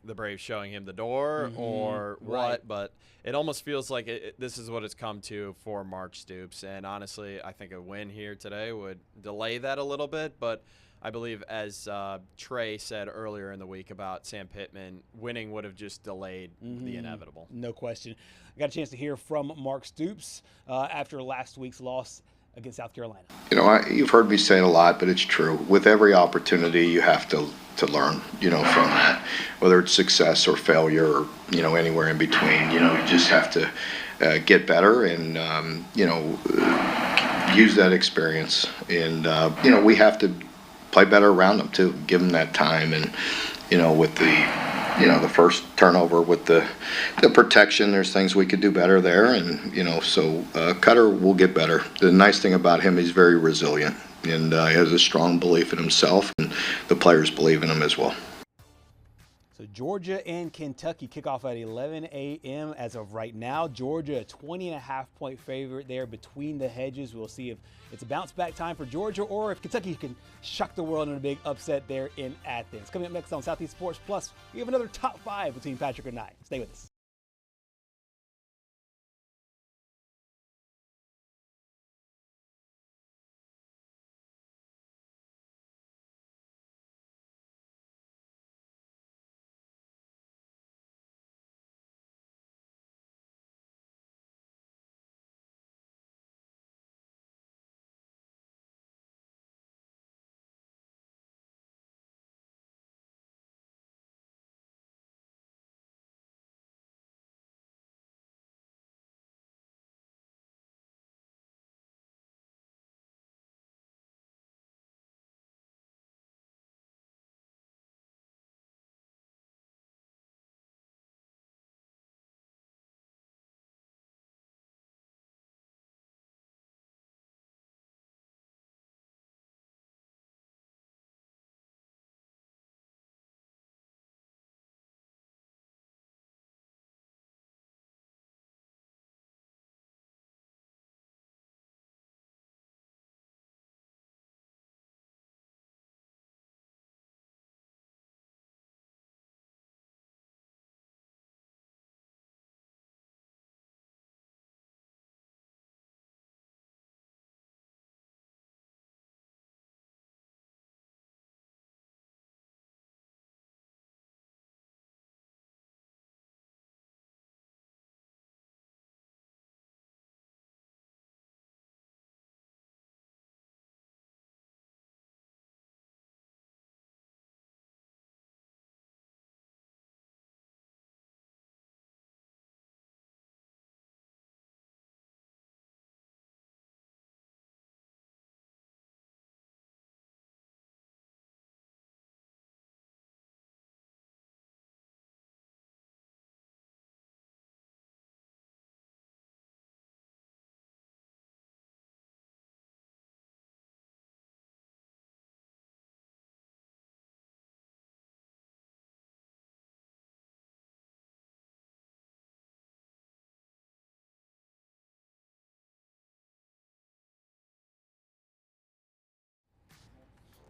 the Braves showing him the door or what, but it almost feels like this is what it's come to for Mark Stoops. And honestly, I think a win here today would delay that a little bit, but I believe, as Trey said earlier in the week about Sam Pittman, winning would have just delayed the inevitable. No question. I got a chance to hear from Mark Stoops after last week's loss against South Carolina. You've heard me say it a lot, but it's true. With every opportunity, you have to learn, from that, whether it's success or failure or, anywhere in between. You just have to get better and, use that experience. And, we have to play better around them too, give them that time. And, with the first turnover with the protection, there's things we could do better there. And, so Cutter will get better. The nice thing about him, he's very resilient, and he has a strong belief in himself, and the players believe in him as well. So Georgia and Kentucky kick off at 11 a.m. as of right now. Georgia, a 20.5-point favorite there between the hedges. We'll see if it's a bounce-back time for Georgia or if Kentucky can shock the world in a big upset there in Athens. Coming up next on Southeast Sports Plus, we have another top 5 between Patrick and I. Stay with us.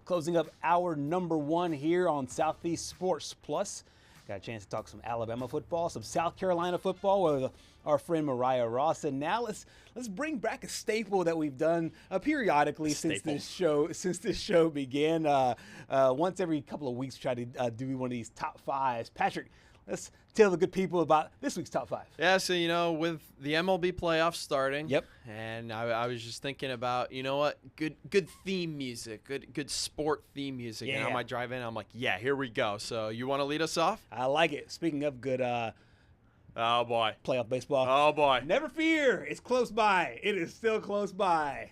Closing up hour number 1 here on Southeast Sports Plus. Got a chance to talk some Alabama football, some South Carolina football with our friend Mariah Ross. And now let's bring back a staple that we've done periodically since this show began. Once every couple of weeks, we try to do one of these top 5s. Patrick, let's tell the good people about this week's top 5. Yeah, so, with the MLB playoffs starting. Yep. And I was just thinking about, what, good theme music, good sport theme music. Yeah. And on my drive in, I'm like, yeah, here we go. So you want to lead us off? I like it. Speaking of good oh, boy. playoff baseball. Oh, boy. Never fear. It's close by. It is still close by.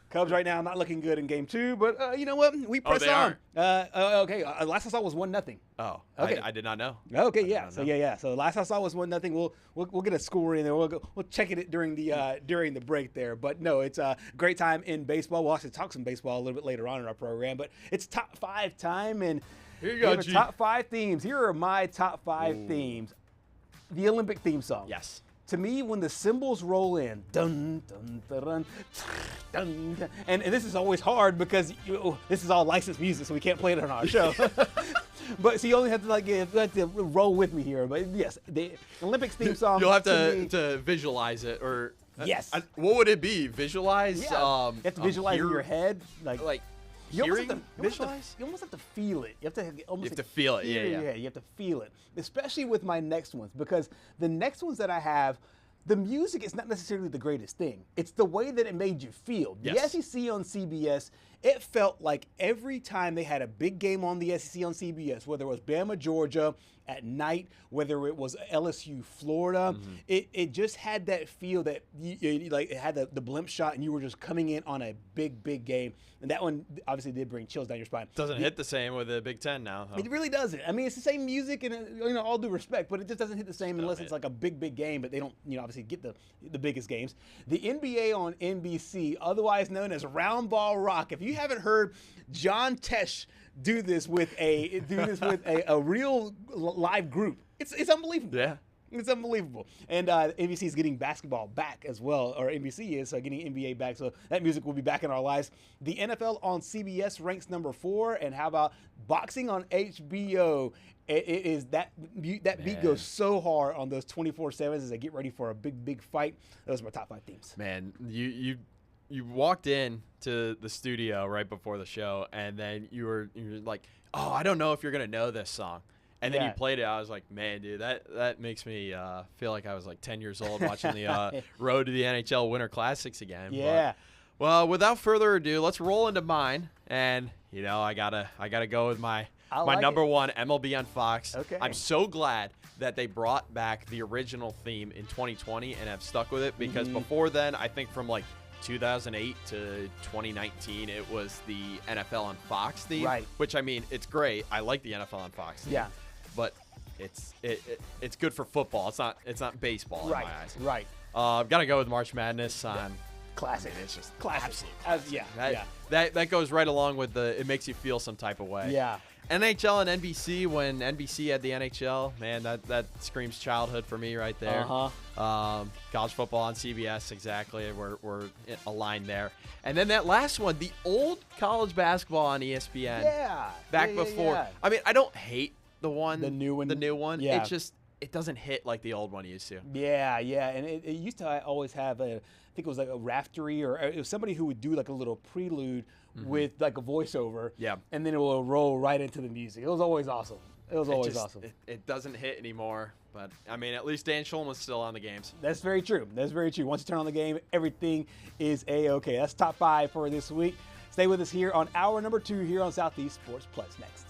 Cubs right now not looking good in game 2, but you know what? We press on. Okay, last I saw was 1-0. Oh, okay. I did not know. Okay, yeah. So yeah. So last I saw was 1-0. We'll get a score in there. We'll check it during the break there. But no, it's a great time in baseball. We'll actually talk some baseball a little bit later on in our program. But it's top 5 time, and here you go, G. Top 5 themes. Here are my top 5 themes. The Olympic theme song. Yes. To me, when the cymbals roll in, dun dun dun dun, dun, dun, and this is always hard because this is all licensed music, so we can't play it on our show. But so you only have to roll with me here. But yes, the Olympics theme song. You'll have to visualize it, or yes. What would it be? Visualize? Yeah. You have to visualize in your head, like. You hearing, visualize? You almost have to feel it. You have to feel it. Yeah. You have to feel it, especially with my next ones, because the next ones that I have, the music is not necessarily the greatest thing. It's the way that it made you feel. Yes. The SEC on CBS, it felt like every time they had a big game on the SEC on CBS, whether it was Bama, Georgia at night, whether it was LSU, Florida, it just had that feel that it had the blimp shot, and you were just coming in on a big game. And that one obviously did bring chills down your spine. Doesn't hit the same with the Big Ten now. It really doesn't. I mean, it's the same music, and all due respect, but it just doesn't hit the same unless it's like a big game. But they don't, obviously get the biggest games. The NBA on NBC, otherwise known as Round Ball Rock. If you haven't heard John Tesh do this with a real live group, it's unbelievable. Yeah. It's unbelievable. And NBC is getting basketball back as well, or NBC is getting NBA back, so that music will be back in our lives. The NFL on CBS ranks number 4, and how about boxing on HBO? It is that beat goes so hard on those 24/7s as they get ready for a big fight. Those are my top 5 themes. Man, you walked in to the studio right before the show, and then you were like, oh, I don't know if you're gonna know this song. And then you played it. I was like, man, dude, that makes me feel like I was like 10 years old watching the road to the NHL Winter Classics again. Yeah. But, well, without further ado, let's roll into mine. And I gotta go with my number 1, MLB on Fox. Okay. I'm so glad that they brought back the original theme in 2020 and have stuck with it, because before then, I think from like 2008 to 2019, it was the NFL on Fox theme. Right. Which, I mean, it's great. I like the NFL on Fox theme. Yeah. But it's good for football. It's not baseball in my eyes. Right. I've got to go with March Madness on. Classic. It's just classic. Absolute classic. That goes right along with it makes you feel some type of way. Yeah. NHL and NBC, when NBC had the NHL, man, that screams childhood for me right there. College football on CBS, exactly. We're aligned there. And then that last one, the old college basketball on ESPN. Yeah. Back before. Yeah. I mean, I don't hate the new one. Yeah. It doesn't hit like the old one used to. Yeah. And it used to always have I think it was like a raftery, or it was somebody who would do like a little prelude with like a voiceover. Yeah. And then it will roll right into the music. It was always awesome. Awesome. It doesn't hit anymore. But, I mean, at least Dan Schulman's still on the games. That's very true. Once you turn on the game, everything is A-OK. That's top 5 for this week. Stay with us here on hour number 2 here on Southeast Sports Plus next.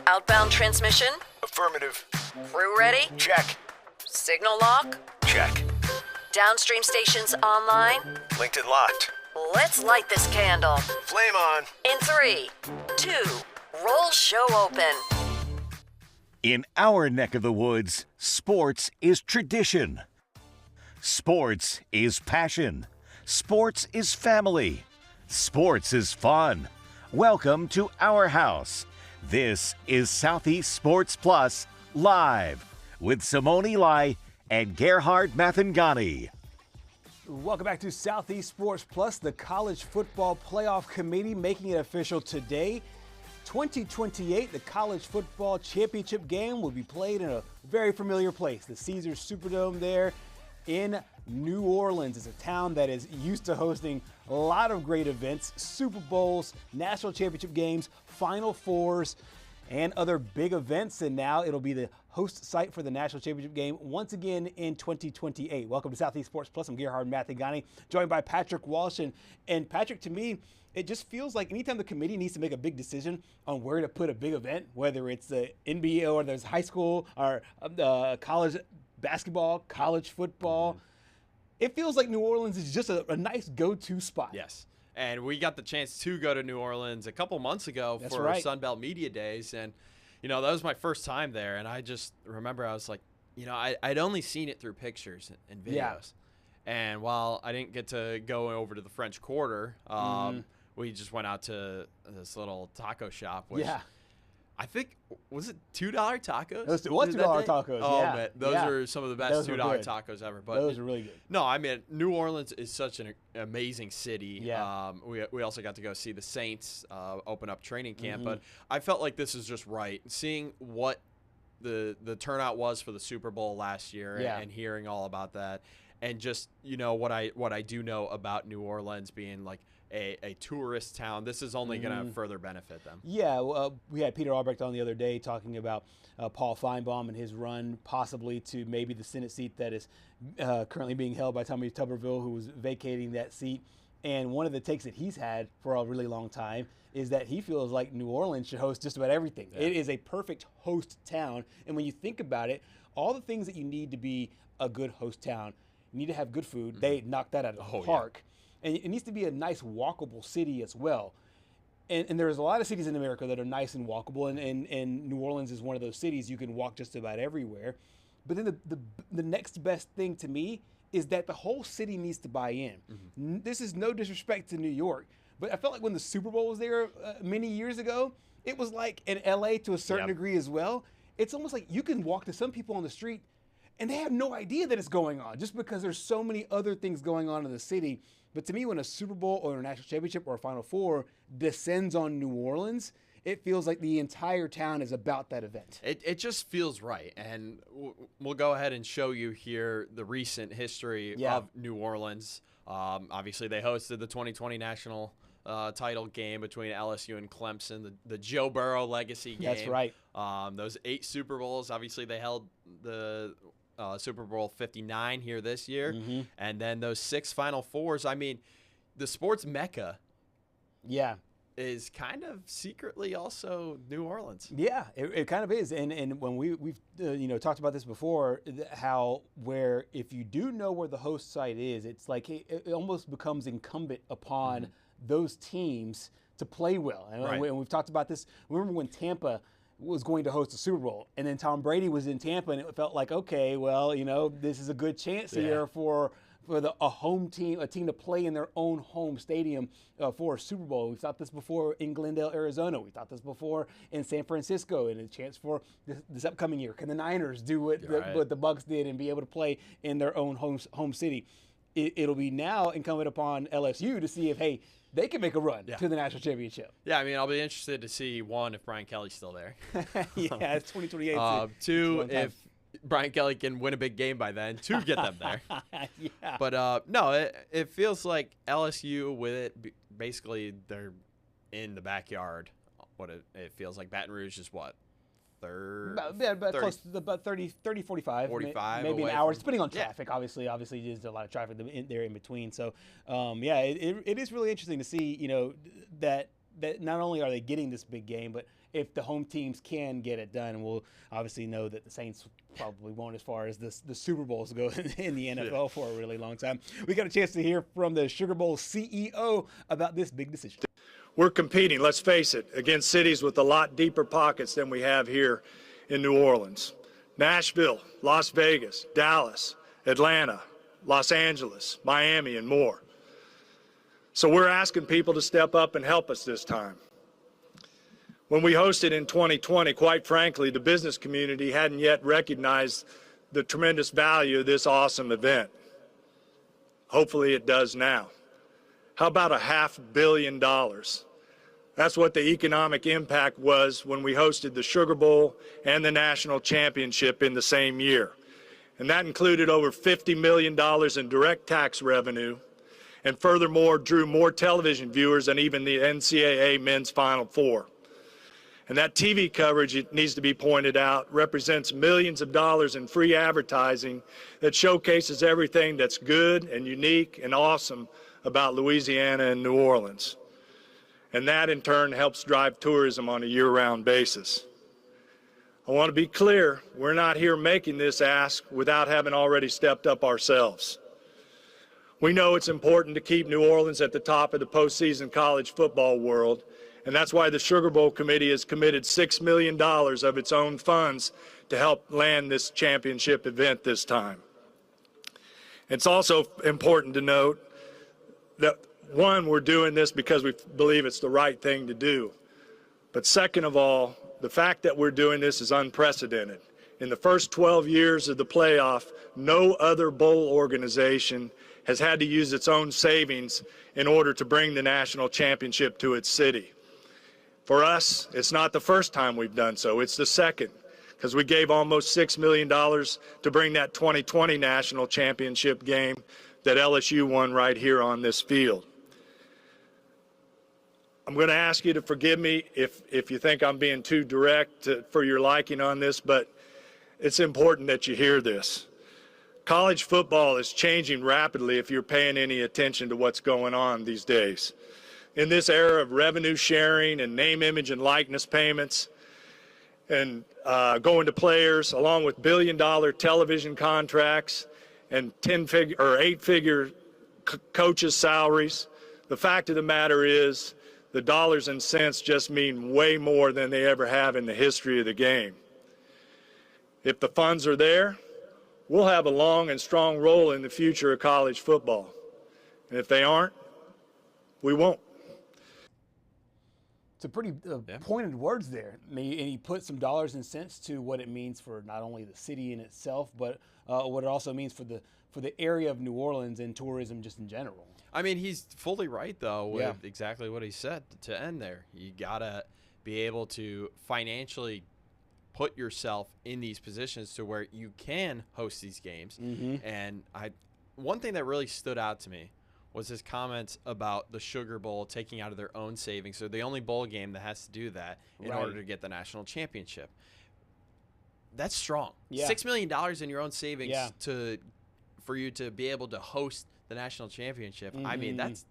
Outbound transmission? Affirmative. Crew ready? Check. Signal lock? Check. Downstream stations online? Linked and locked. Let's light this candle. Flame on. In 3, 2, roll show open. In our neck of the woods, sports is tradition. Sports is passion. Sports is family. Sports is fun. Welcome to our house. This is Southeast Sports Plus Live with Simone and Gerhard Mathangani. Welcome back to Southeast Sports Plus, the College Football Playoff Committee making it official today. 2028, the College Football Championship game will be played in a very familiar place, the Caesars Superdome there in New Orleans. It's a town that is used to hosting a lot of great events, Super Bowls, national championship games, Final Fours, and other big events. And now it'll be the host site for the national championship game once again in 2028. Welcome to Southeast Sports Plus. I'm Gerhard Mathangani, joined by Patrick Walsh. And Patrick, to me, it just feels like anytime the committee needs to make a big decision on where to put a big event, whether it's the NBA or there's high school or college basketball, college football, it feels like New Orleans is just a nice go-to spot. Yes. And we got the chance to go to New Orleans a couple months ago for Sunbelt Media Days. And, you know, that was my first time there. And I just remember I was like, you know, I'd only seen it through pictures and videos. Yeah. And while I didn't get to go over to the French Quarter, we just went out to this little taco shop, which I think, was it $2 tacos? It was $2 tacos, Oh, man, those are some of the best $2 tacos ever. But those are really good. No, I mean, New Orleans is such an amazing city. Yeah. We also got to go see the Saints open up training camp, but I felt like this is just right. Seeing what the turnout was for the Super Bowl last year and hearing all about that, and just, you know, what I do know about New Orleans being like a tourist town, this is only going to further benefit them. Yeah, well, we had Peter Albrecht on the other day talking about Paul Feinbaum and his run possibly to maybe the Senate seat that is currently being held by Tommy Tuberville, who was vacating that seat. And one of the takes that he's had for a really long time is that he feels like New Orleans should host just about everything. Yeah. It is a perfect host town. And when you think about it, all the things that you need to be a good host town, you need to have good food. They knocked that out of the park. Yeah. And it needs to be a nice, walkable city as well. And there's a lot of cities in America that are nice and walkable, and New Orleans is one of those cities you can walk just about everywhere. But then the next best thing to me is that the whole city needs to buy in. This is no disrespect to New York, but I felt like when the Super Bowl was there many years ago, it was like in LA to a certain degree as well. It's almost like you can walk to some people on the street and they have no idea that it's going on just because there's so many other things going on in the city. But to me, when a Super Bowl or a national championship or a Final Four descends on New Orleans, it feels like the entire town is about that event. It just feels right. And we'll go ahead and show you here the recent history of New Orleans. Obviously, they hosted the 2020 national title game between LSU and Clemson, the Joe Burrow legacy game. That's right. Those 8 Super Bowls, obviously they held the Super Bowl 59 here this year. And then those 6 Final Fours. I mean, the sports mecca is kind of secretly also New Orleans. Yeah, it kind of is. And when we've talked about this before, how where if you do know where the host site is, it's like it almost becomes incumbent upon those teams to play well. And we've talked about this. Remember when Tampa was going to host a Super Bowl, and then Tom Brady was in Tampa, and it felt like, okay, well, this is a good chance here for for a home team, a team to play in their own home stadium for a Super Bowl. We've thought this before in Glendale, Arizona. We thought this before in San Francisco, and a chance for this upcoming year. Can the Niners do what the Bucs did and be able to play in their own home city? It'll be now incumbent upon LSU to see if, hey, they can make a run to the national championship. Yeah, I mean, I'll be interested to see, one, if Brian Kelly's still there. Yeah, it's 2028. Two, if Brian Kelly can win a big game by then to get them there. Yeah. But, no, it feels like LSU with it, basically they're in the backyard. It feels like Baton Rouge is what? Close to about 30, 45 maybe an hour, depending on traffic. Obviously, there's a lot of traffic there in between. So, it is really interesting to see, that not only are they getting this big game, but if the home teams can get it done. We'll obviously know that the Saints probably won't as far as the Super Bowls go in the NFL for a really long time. We got a chance to hear from the Sugar Bowl CEO about this big decision. We're competing, let's face it, against cities with a lot deeper pockets than we have here in New Orleans. Nashville, Las Vegas, Dallas, Atlanta, Los Angeles, Miami, and more. So we're asking people to step up and help us this time. When we hosted in 2020, quite frankly, the business community hadn't yet recognized the tremendous value of this awesome event. Hopefully it does now. How about $500 million? That's what the economic impact was when we hosted the Sugar Bowl and the national championship in the same year. And that included over $50 million in direct tax revenue, and furthermore drew more television viewers than even the NCAA Men's Final Four. And that TV coverage, it needs to be pointed out, represents millions of dollars in free advertising that showcases everything that's good and unique and awesome about Louisiana and New Orleans. And that in turn helps drive tourism on a year-round basis. I want to be clear, we're not here making this ask without having already stepped up ourselves. We know it's important to keep New Orleans at the top of the postseason college football world, and that's why the Sugar Bowl Committee has committed $6 million of its own funds to help land this championship event this time. It's also important to note that, one, we're doing this because we believe it's the right thing to do. But second of all, the fact that we're doing this is unprecedented. In the first 12 years of the playoff, no other bowl organization has had to use its own savings in order to bring the national championship to its city. For us, it's not the first time we've done so, it's the second, because we gave almost $6 million to bring that 2020 national championship game that LSU won right here on this field. I'm going to ask you to forgive me if you think I'm being too direct for your liking on this, but it's important that you hear this. College football is changing rapidly if you're paying any attention to what's going on these days. In this era of revenue sharing and name, image, and likeness payments and going to players, along with billion-dollar television contracts and 8-figure coaches' salaries, the fact of the matter is the dollars and cents just mean way more than they ever have in the history of the game. If the funds are there, we'll have a long and strong role in the future of college football. And if they aren't, we won't. It's a pretty pointed words there. I mean, and he put some dollars and cents to what it means for not only the city in itself, but what it also means for the area of New Orleans and tourism just in general. I mean, he's fully right, though, with exactly what he said to end there. You got to be able to financially put yourself in these positions to where you can host these games. Mm-hmm. And one thing that really stood out to me was his comments about the Sugar Bowl taking out of their own savings. So the only bowl game that has to do that in order to get the national championship. That's strong. Yeah. $6 million in your own savings for you to be able to host the national championship. Mm-hmm. I mean, that's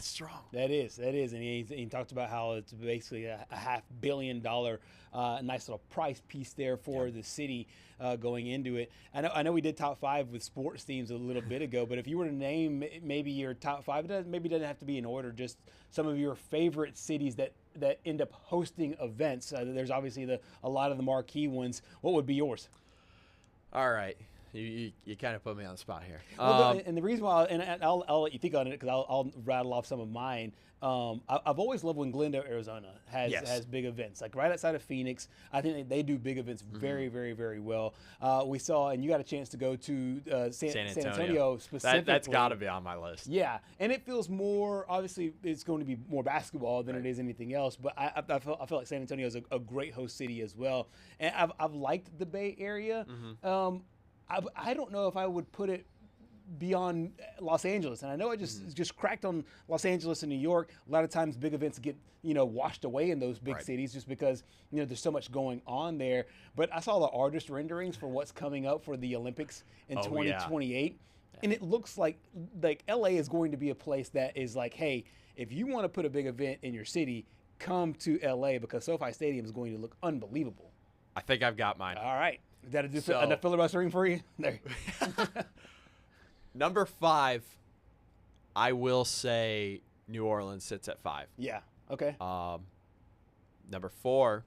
strong. That is, and he talked about how it's basically a $500 million nice little price piece there for the city going into it. I know we did top 5 with sports teams a little bit ago, but if you were to name maybe your top 5, maybe it doesn't have to be in order, just some of your favorite cities that end up hosting events. There's obviously a lot of the marquee ones. What would be yours? All right. You kind of put me on the spot here. Well, and the reason why, I'll let you think on it because I'll rattle off some of mine. I've always loved when Glendale, Arizona has big events. Like right outside of Phoenix, I think they do big events very, very, very well. We saw, and you got a chance to go to San Antonio specifically. That's got to be on my list. Yeah, and it feels more, obviously it's going to be more basketball than it is anything else, but I feel like San Antonio is a great host city as well. And I've liked the Bay Area. I don't know if I would put it beyond Los Angeles, and I know I just cracked on Los Angeles and New York. A lot of times big events get washed away in those big cities just because there's so much going on there. But I saw the artist renderings for what's coming up for the Olympics in 2028, and it looks like LA is going to be a place that is like, hey, if you want to put a big event in your city, come to LA because SoFi Stadium is going to look unbelievable. I think I've got mine. All right, is that enough filibustering for you? There. Number 5, I will say New Orleans sits at 5. Yeah. Okay. Number 4,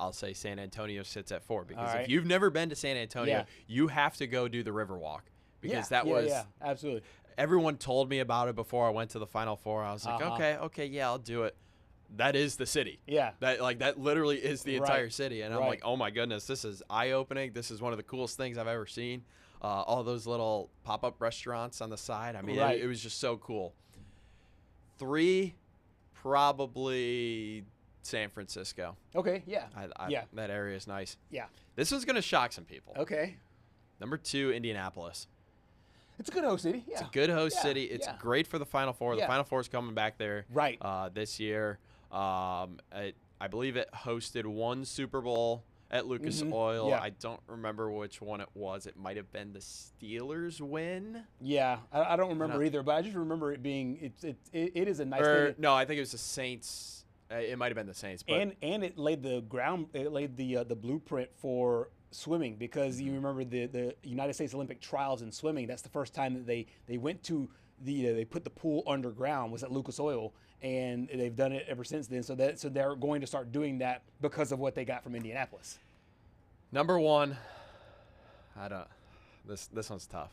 I'll say San Antonio sits at 4 because right. if you've never been to San Antonio, you have to go do the Riverwalk because that was absolutely. Everyone told me about it before I went to the Final Four. I was like, okay, yeah, I'll do it. That is the city. Yeah. That literally is the entire city, and I'm like, oh my goodness, this is eye-opening. This is one of the coolest things I've ever seen. All those little pop-up restaurants on the side. I mean, it was just so cool. 3, probably San Francisco. Okay, yeah. That area is nice. Yeah. This one's going to shock some people. Okay. Number 2, Indianapolis. It's a good host city. Yeah. It's a good host city. It's great for the Final Four. The Final Four is coming back there this year. I believe it hosted one Super Bowl at Lucas Oil. Yeah. I don't remember which one it was. It might have been the Steelers win. Yeah, I don't remember either, but I just remember it being it is a nice thing. No, I think it was the Saints. It might have been the Saints. But and it laid the ground. It laid the blueprint for swimming because you remember the United States Olympic trials in swimming. That's the first time that they went to they put the pool underground was at Lucas Oil, and they've done it ever since then. So they're going to start doing that because of what they got from Indianapolis. Number 1, this one's tough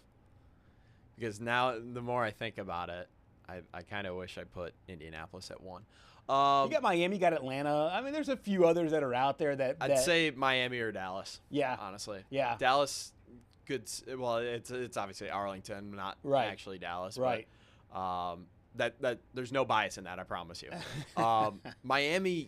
because now the more I think about it, I kind of wish I put Indianapolis at 1. You got Miami, you got Atlanta. I mean, there's a few others that are out there that I'd say Miami or Dallas. Yeah, honestly. Yeah, Dallas. Good. Well, it's obviously Arlington, not actually Dallas. Right. But, that there's no bias in that, I promise you. Miami,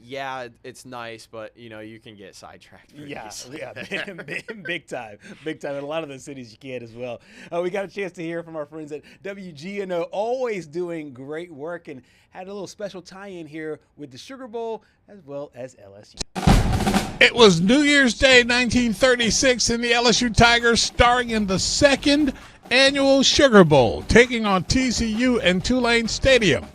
it's nice, but you can get sidetracked. Big time, and a lot of those cities you can as well. We got a chance to hear from our friends at WGNO, always doing great work, and had a little special tie-in here with the Sugar Bowl as well as LSU. It was New Year's Day 1936, and the LSU Tigers starring in the second annual Sugar Bowl, taking on TCU in Tulane Stadium,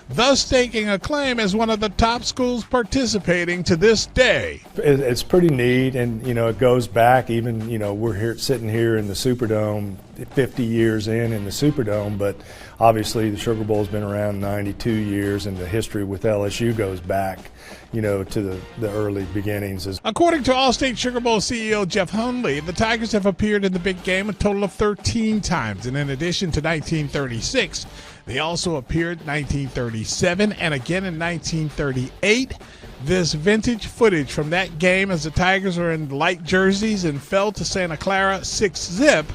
thus taking a claim as one of the top schools participating to this day. It's pretty neat, and it goes back even, we're sitting here in the Superdome 50 years in the Superdome, but obviously the Sugar Bowl's been around 92 years, and the history with LSU goes back to the early beginnings. According to All-State Sugar Bowl CEO Jeff Hundley, the Tigers have appeared in the big game a total of 13 times, and in addition to 1936, they also appeared 1937 and again in 1938. This vintage footage from that game as the Tigers are in light jerseys and fell to Santa Clara 6-zip,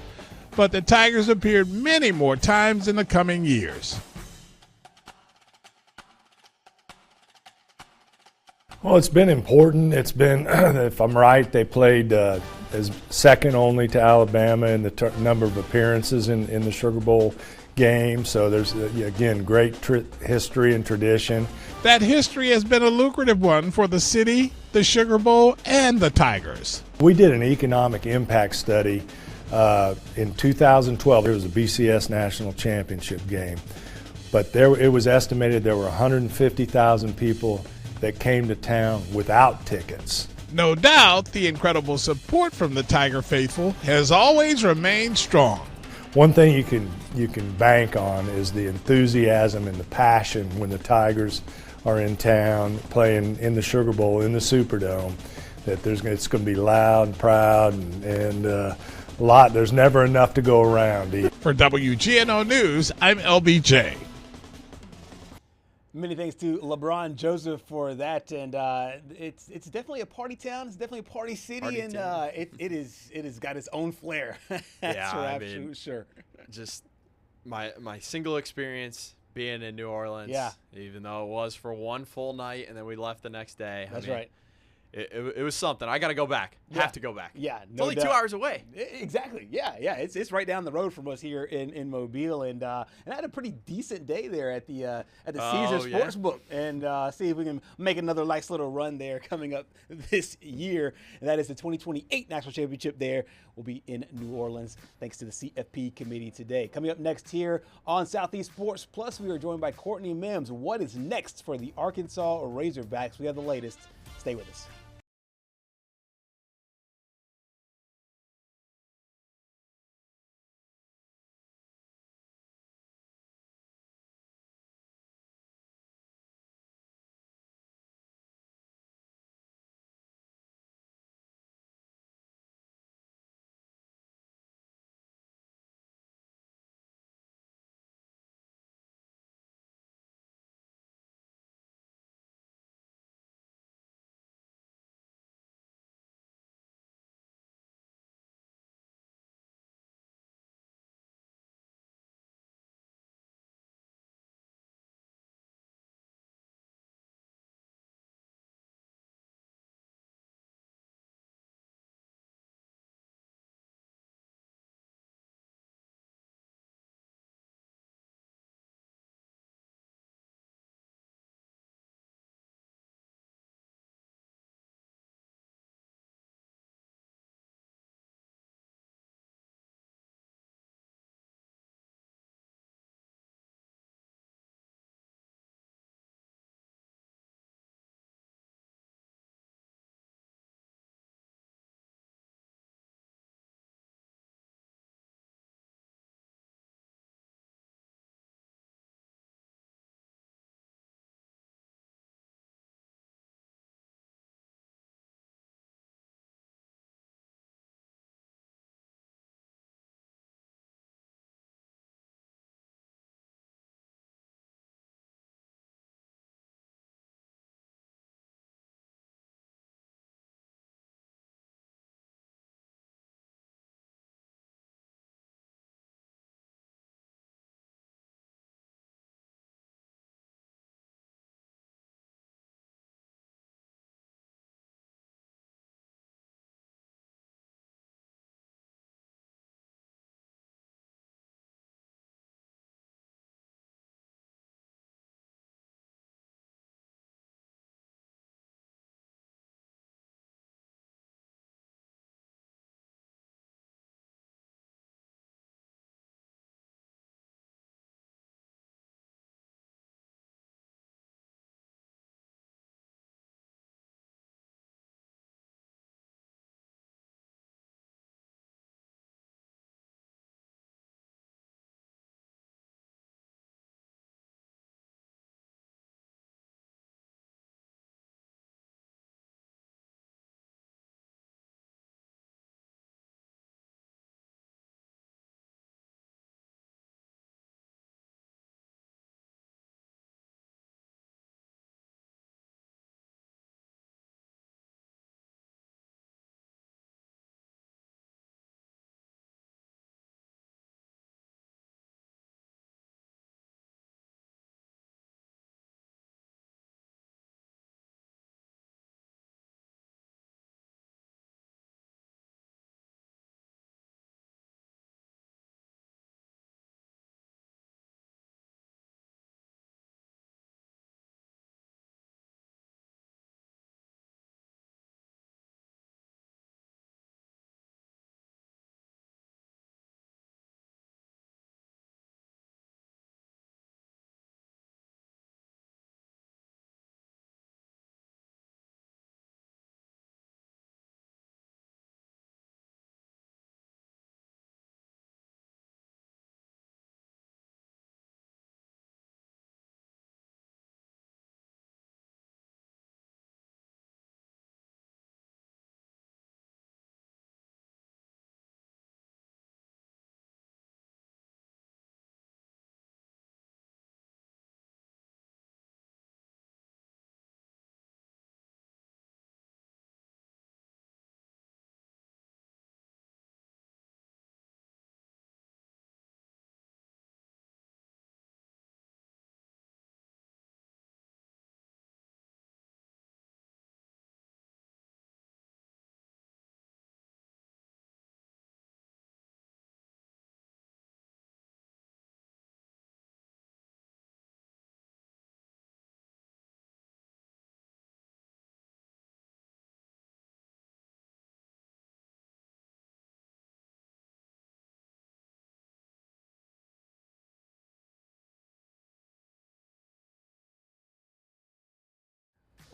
but the Tigers appeared many more times in the coming years. Well, it's been important. It's been, if I'm right, they played as second only to Alabama in the number of appearances in the Sugar Bowl game. So there's, again, great history and tradition. That history has been a lucrative one for the city, the Sugar Bowl, and the Tigers. We did an economic impact study in 2012. There was a BCS National Championship game. But it was estimated there were 150,000 people that came to town without tickets. No doubt the incredible support from the Tiger faithful has always remained strong. One thing you can bank on is the enthusiasm and the passion when the Tigers are in town playing in the Sugar Bowl, in the Superdome, that it's going to be loud and proud and a lot. There's never enough to go around. For WGNO News, I'm LBJ. Many thanks to LeBron Joseph for that, and it's definitely a party town. It's definitely a party city, and it is got its own flair. That's for absolute sure. Just my single experience being in New Orleans. Yeah. Even though it was for one full night, and then we left the next day. That's right. It was something. I got to go back. Yeah. Have to go back. Yeah, it's only 2 hours away. Exactly. Yeah. It's right down the road from us here in Mobile, and I had a pretty decent day there at the Caesars Sportsbook, and see if we can make another nice little run there coming up this year. And that is the 2028 National Championship. There will be in New Orleans, thanks to the CFP committee today. Coming up next here on Southeast Sports Plus, we are joined by Courtney Mims. What is next for the Arkansas Razorbacks? We have the latest. Stay with us.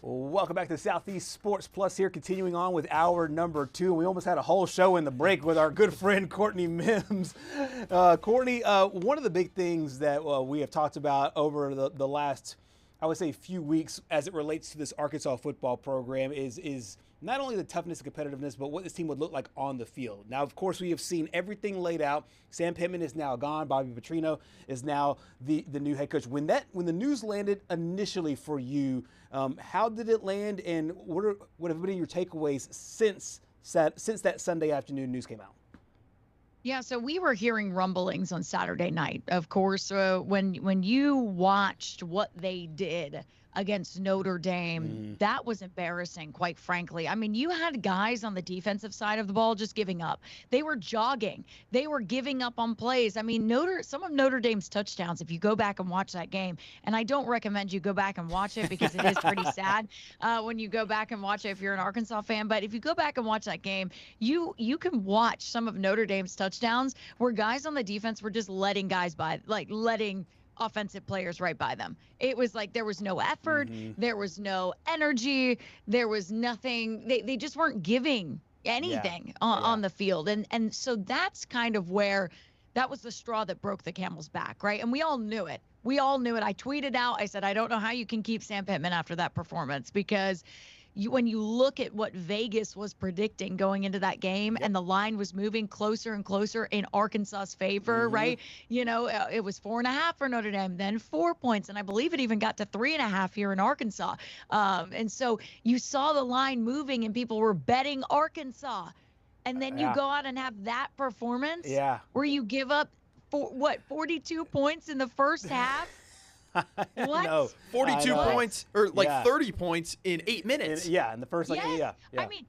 Welcome back to Southeast Sports Plus here, continuing on with hour number 2. We almost had a whole show in the break with our good friend Courtney Mims. Courtney, one of the big things that we have talked about over the last, I would say, few weeks as it relates to this Arkansas football program is not only the toughness and competitiveness, but what this team would look like on the field. Now, of course, we have seen everything laid out. Sam Pittman is now gone. Bobby Petrino is now the new head coach. When the news landed initially for you, how did it land, and what have been your takeaways since that Sunday afternoon news came out? Yeah, so we were hearing rumblings on Saturday night. Of course, when you watched what they did against Notre Dame, that was embarrassing, quite frankly. I mean, you had guys on the defensive side of the ball just giving up. They were jogging. They were giving up on plays. I mean, some of Notre Dame's touchdowns, if you go back and watch that game, and I don't recommend you go back and watch it because it is pretty sad when you go back and watch it if you're an Arkansas fan. But if you go back and watch that game, you can watch some of Notre Dame's touchdowns where guys on the defense were just letting offensive players right by them. It was like there was no effort, there was no energy, there was nothing. They just weren't giving anything on the field. And so that's kind of where that was the straw that broke the camel's back, right? And we all knew it. I tweeted out, I said, I don't know how you can keep Sam Pittman after that performance, because when you look at what Vegas was predicting going into that game, and the line was moving closer and closer in Arkansas's favor, right? You know, it was 4.5 for Notre Dame, then 4 points, and I believe it even got to 3.5 here in Arkansas. And so you saw the line moving, and people were betting Arkansas. And then you go out and have that performance where you give up 42 points in the first half. What? No, 42 points or 30 points in 8 minutes. In the first I mean,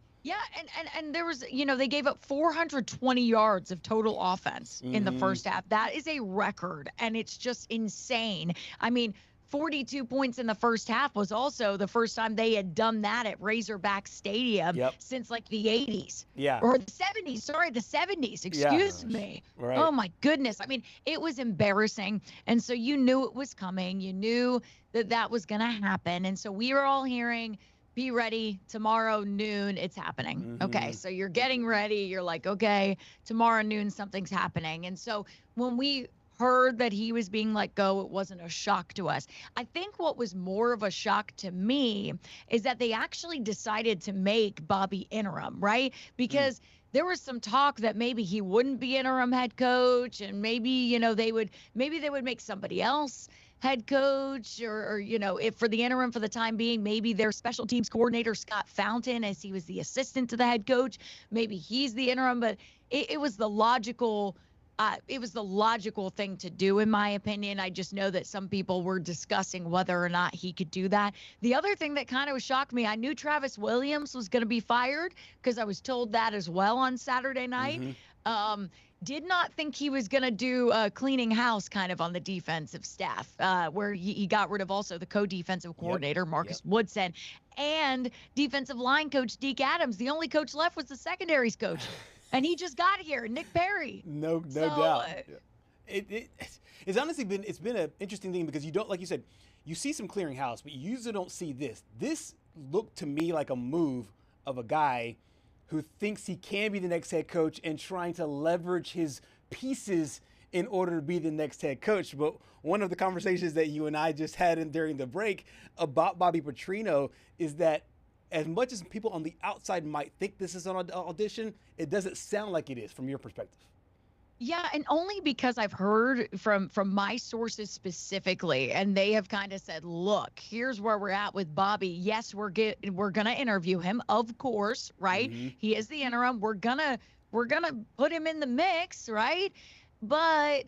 and there was, they gave up 420 yards of total offense in the first half. That is a record, and it's just insane. I mean, 42 points in the first half was also the first time they had done that at Razorback Stadium since like the 80s. Or the 70s. Sorry, the 70s. Excuse me. Right. Oh, my goodness. I mean, it was embarrassing. And so you knew it was coming. You knew that was going to happen. And so we were all hearing, be ready, tomorrow noon, it's happening. Okay, so you're getting ready. You're like, okay, tomorrow noon, something's happening. And so when we heard that he was being let go, it wasn't a shock to us. I think what was more of a shock to me is that they actually decided to make Bobby interim, right? Because there was some talk that maybe he wouldn't be interim head coach, and maybe, they would make somebody else head coach, or if for the interim for the time being, maybe their special teams coordinator, Scott Fountain, as he was the assistant to the head coach, maybe he's the interim. But it was the logical thing to do, in my opinion. I just know that some people were discussing whether or not he could do that. The other thing that kind of shocked me, I knew Travis Williams was going to be fired because I was told that as well on Saturday night. Did not think he was going to do cleaning house kind of on the defensive staff, where he got rid of also the co-defensive coordinator, Marcus Woodson, and defensive line coach Deke Adams. The only coach left was the secondaries coach. And he just got here, Nick Perry. No doubt. It's honestly been an interesting thing, because you don't, like you said, you see some clearing house, but you usually don't see this. This looked to me like a move of a guy who thinks he can be the next head coach and trying to leverage his pieces in order to be the next head coach. But one of the conversations that you and I just had during the break about Bobby Petrino is that as much as people on the outside might think this is an audition, it doesn't sound like it is from your perspective. Yeah, and only because I've heard from my sources specifically, and they have kind of said, look, here's where we're at with Bobby. Yes, we're going to interview him, of course, right? He is the interim. We're going to put him in the mix, right? But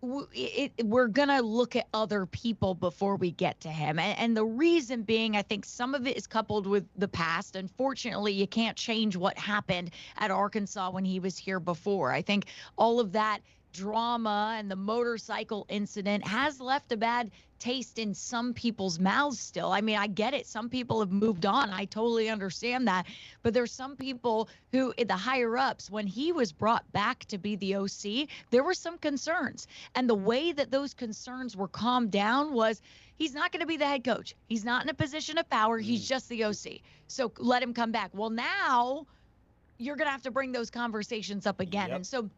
we're going to look at other people before we get to him. And the reason being, I think some of it is coupled with the past. Unfortunately, you can't change what happened at Arkansas when he was here before. I think all of that drama and the motorcycle incident has left a bad taste in some people's mouths still. I mean, I get it. Some people have moved on. I totally understand that. But there's some people who, the higher ups, when he was brought back to be the OC, there were some concerns. And the way that those concerns were calmed down was he's not going to be the head coach. He's not in a position of power. He's just the OC. So let him come back. Well, now you're going to have to bring those conversations up again. And so,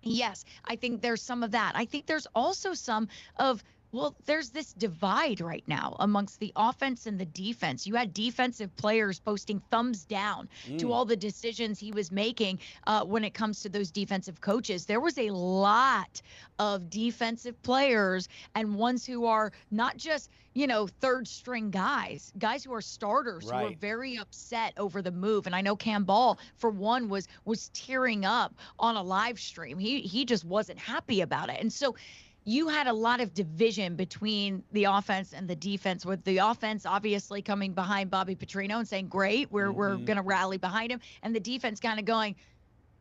yes, I think there's some of that. I think there's also some of, well, there's this divide right now amongst the offense and the defense. You had defensive players posting thumbs down to all the decisions he was making when it comes to those defensive coaches. There was a lot of defensive players and ones who are not just, third string guys who are starters who are very upset over the move. And I know Cam Ball, for one, was tearing up on a live stream. He just wasn't happy about it. And so you had a lot of division between the offense and the defense, with the offense obviously coming behind Bobby Petrino and saying, great, we're going to rally behind him. And the defense kind of going,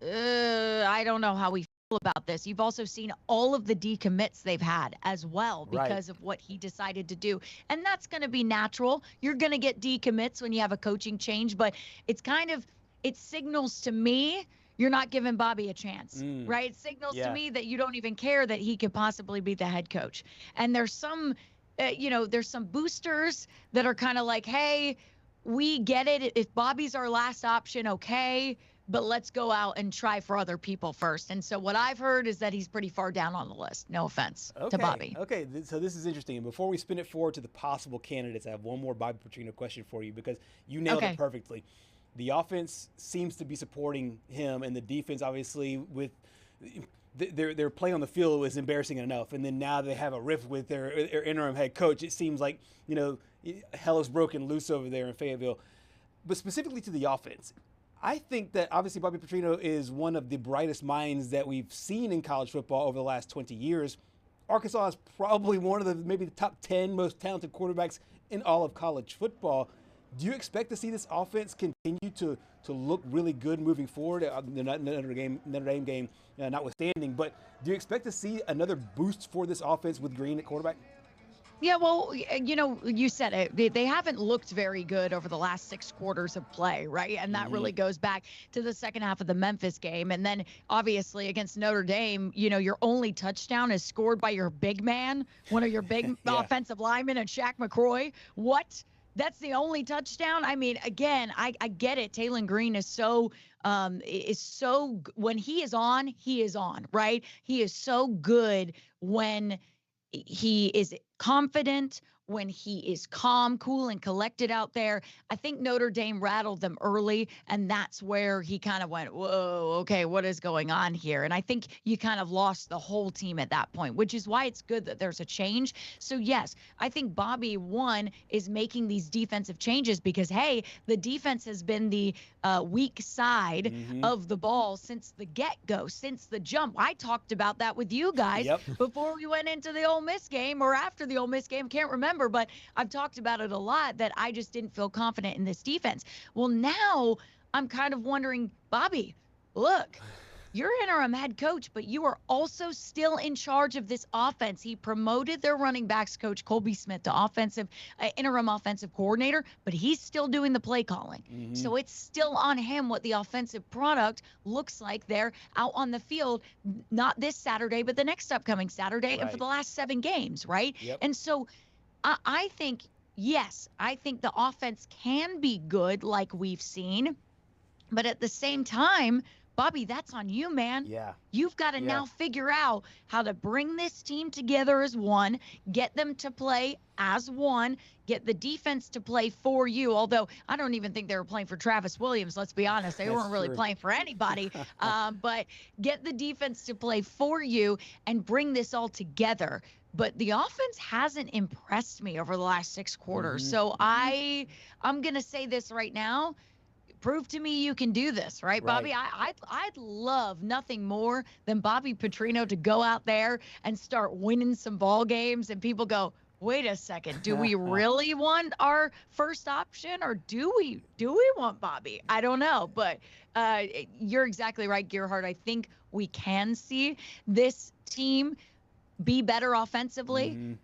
I don't know how we feel about this. You've also seen all of the decommits they've had as well because of what he decided to do. And that's going to be natural. You're going to get decommits when you have a coaching change, but it signals to me you're not giving Bobby a chance, right? It signals to me that you don't even care that he could possibly be the head coach. And there's some, there's some boosters that are kind of like, hey, we get it. If Bobby's our last option, okay, but let's go out and try for other people first. And so what I've heard is that he's pretty far down on the list. No offense to Bobby. Okay, so this is interesting. And before we spin it forward to the possible candidates, I have one more Bobby Petrino question for you, because you nailed it perfectly. The offense seems to be supporting him, and the defense, obviously, with their play on the field was embarrassing enough. And then now they have a rift with their interim head coach. It seems like, hell is broken loose over there in Fayetteville. But specifically to the offense, I think that obviously Bobby Petrino is one of the brightest minds that we've seen in college football over the last 20 years. Arkansas is probably one of maybe the top 10 most talented quarterbacks in all of college football. Do you expect to see this offense continue to look really good moving forward? The Notre Dame game notwithstanding, but do you expect to see another boost for this offense with Green at quarterback? Yeah, well, you said it. They haven't looked very good over the last 6 quarters of play, right? And that really goes back to the second half of the Memphis game. And then, obviously, against Notre Dame, your only touchdown is scored by your big man, one of your big offensive linemen, and Shaq McCroy. What? That's the only touchdown? I mean, again, I get it. Taylon Green is so when he is on, right? He is so good when he is confident, when he is calm, cool, and collected out there. I think Notre Dame rattled them early, and that's where he kind of went, whoa, okay, what is going on here? And I think you kind of lost the whole team at that point, which is why it's good that there's a change. So, yes, I think Bobby, one, is making these defensive changes because, hey, the defense has been the weak side of the ball since the get-go, since the jump. I talked about that with you guys before we went into the Ole Miss game or after the Ole Miss game. Can't remember, but I've talked about it a lot that I just didn't feel confident in this defense. Well, now I'm kind of wondering, Bobby, look, you're interim head coach, but you are also still in charge of this offense. He promoted their running backs coach, Colby Smith, to interim offensive coordinator, but he's still doing the play calling. So it's still on him what the offensive product looks like there out on the field, not this Saturday, but the next upcoming Saturday and for the last 7 games, right? And so I think, yes, I think the offense can be good like we've seen, but at the same time, Bobby, that's on you, man. You've got to now figure out how to bring this team together as one, get them to play as one, get the defense to play for you. Although I don't even think they were playing for Travis Williams, let's be honest. They weren't really playing for anybody. But get the defense to play for you and bring this all together. But the offense hasn't impressed me over the last 6 quarters. So I'm going to say this right now. Prove to me you can do this, right, Bobby? I'd love nothing more than Bobby Petrino to go out there and start winning some ball games and people go, wait a second, do we really want our first option or do we want Bobby? I don't know, but you're exactly right, Gerhard. I think we can see this team be better offensively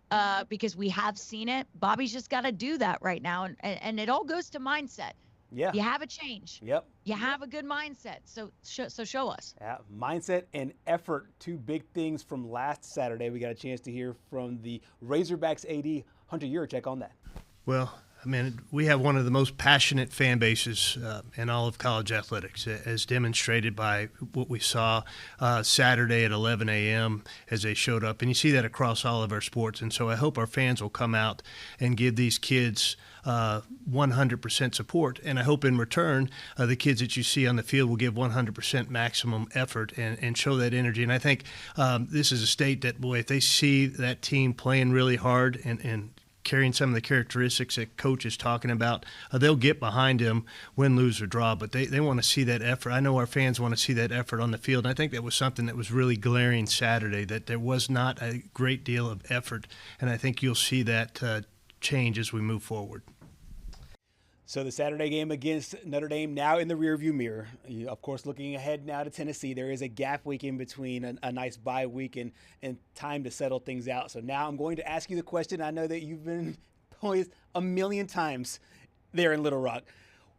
because we have seen it. Bobby's just got to do that right now. And it all goes to mindset. Yeah. You have a change. Yep. You have a good mindset. So show us. Yeah, mindset and effort, two big things from last Saturday. We got a chance to hear from the Razorbacks AD, Hunter Yurachek, on that. Well, I mean, we have one of the most passionate fan bases in all of college athletics, as demonstrated by what we saw Saturday at 11 a.m. as they showed up. And you see that across all of our sports. And so I hope our fans will come out and give these kids 100% support. And I hope in return, the kids that you see on the field will give 100% maximum effort and show that energy. And I think this is a state that, boy, if they see that team playing really hard and carrying some of the characteristics that Coach is talking about, they'll get behind him, win, lose, or draw. But they want to see that effort. I know our fans want to see that effort on the field. And I think that was something that was really glaring Saturday, that there was not a great deal of effort. And I think you'll see that change as we move forward. So the Saturday game against Notre Dame now in the rearview mirror. Of course, looking ahead now to Tennessee, there is a gap week in between, a nice bye week and time to settle things out. So now I'm going to ask you the question I know that you've been posed a million times there in Little Rock.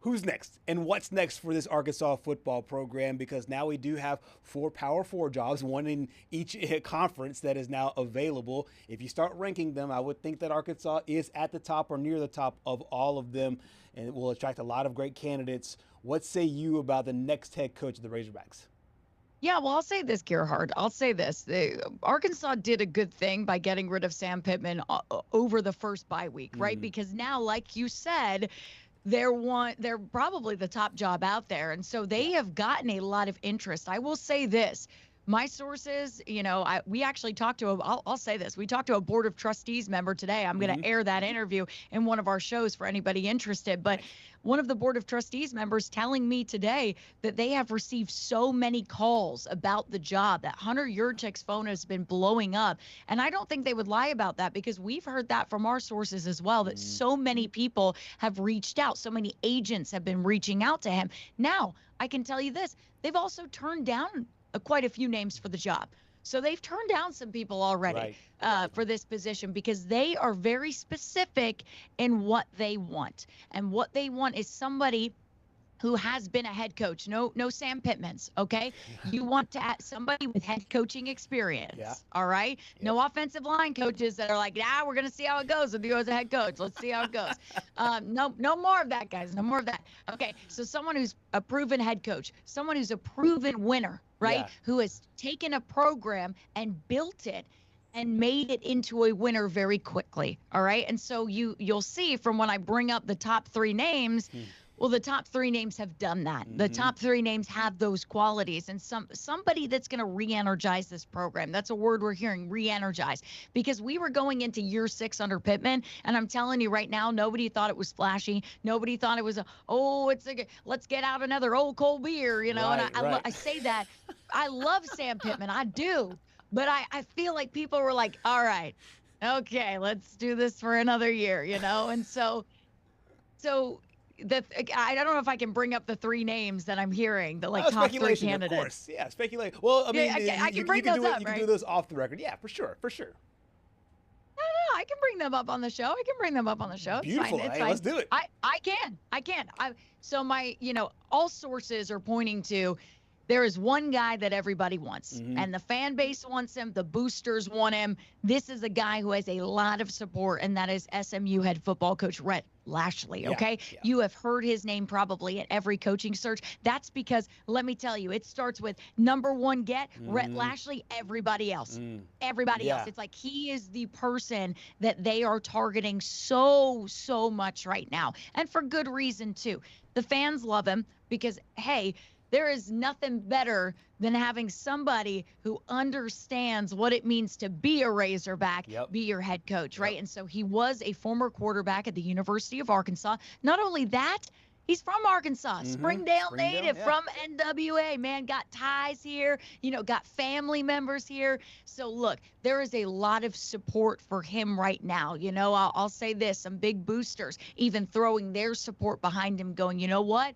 Who's next and what's next for this Arkansas football program? Because now we do have 4 Power 4 jobs, one in each conference that is now available. If you start ranking them, I would think that Arkansas is at the top or near the top of all of them, and it will attract a lot of great candidates. What say you about the next head coach of the Razorbacks? Yeah, well, I'll say this, Gerhard. I'll say this. Arkansas did a good thing by getting rid of Sam Pittman over the first bye week, right? Because now, like you said, they're probably the top job out there. And so they have gotten a lot of interest. I will say this. My sources, we actually talked to I'll say this. We talked to a Board of Trustees member today. I'm going to air that interview in one of our shows for anybody interested. But one of the Board of Trustees members telling me today that they have received so many calls about the job, that Hunter Yurachek's phone has been blowing up. And I don't think they would lie about that, because we've heard that from our sources as well, that so many people have reached out. So many agents have been reaching out to him. Now, I can tell you this. They've also turned down quite a few names for the job. So they've turned down some people already for this position, because they are very specific in what they want. And what they want is somebody who has been a head coach. No Sam Pittmans, okay? You want to add somebody with head coaching experience, all right? No offensive line coaches that are like, we're going to see how it goes with you as a head coach. Let's see how it goes. No more of that, guys. No more of that. Okay, so someone who's a proven head coach, someone who's a proven winner, right? Who has taken a program and built it and made it into a winner very quickly, all right? And so you'll see from when I bring up the top 3 names, well, the top 3 names have done that. The top 3 names have those qualities, and somebody that's going to re-energize this program. That's a word we're hearing, re-energize, because we were going into year 6 under Pittman, and I'm telling you right now, nobody thought it was flashy. Nobody thought it was let's get out another old cold beer, and I say that. I love Sam Pittman, I do, but I feel like people were like, all right, okay, let's do this for another year, and so I don't know if I can bring up the 3 names that I'm hearing, the top 3 candidates. Of course, speculate. Well, I mean, I can bring those up, You can do those off the record. Yeah, for sure. No, I can bring them up on the show. Beautiful. It's fine. Let's do it. I can. So my, all sources are pointing to, there is one guy that everybody wants, and the fan base wants him. The boosters want him. This is a guy who has a lot of support, and that is SMU head football coach Rhett Lashley, okay? Yeah. You have heard his name probably at every coaching search. That's because, let me tell you, it starts with number 1 get, Rhett Lashley, everybody else. Everybody else. It's like he is the person that they are targeting so much right now, and for good reason, too. The fans love him because, hey, there is nothing better than having somebody who understands what it means to be a Razorback, be your head coach, right? And so he was a former quarterback at the University of Arkansas. Not only that, he's from Arkansas, Springdale native, from NWA, man, got ties here, got family members here. So look, there is a lot of support for him right now. I'll say this, some big boosters even throwing their support behind him, going, you know what?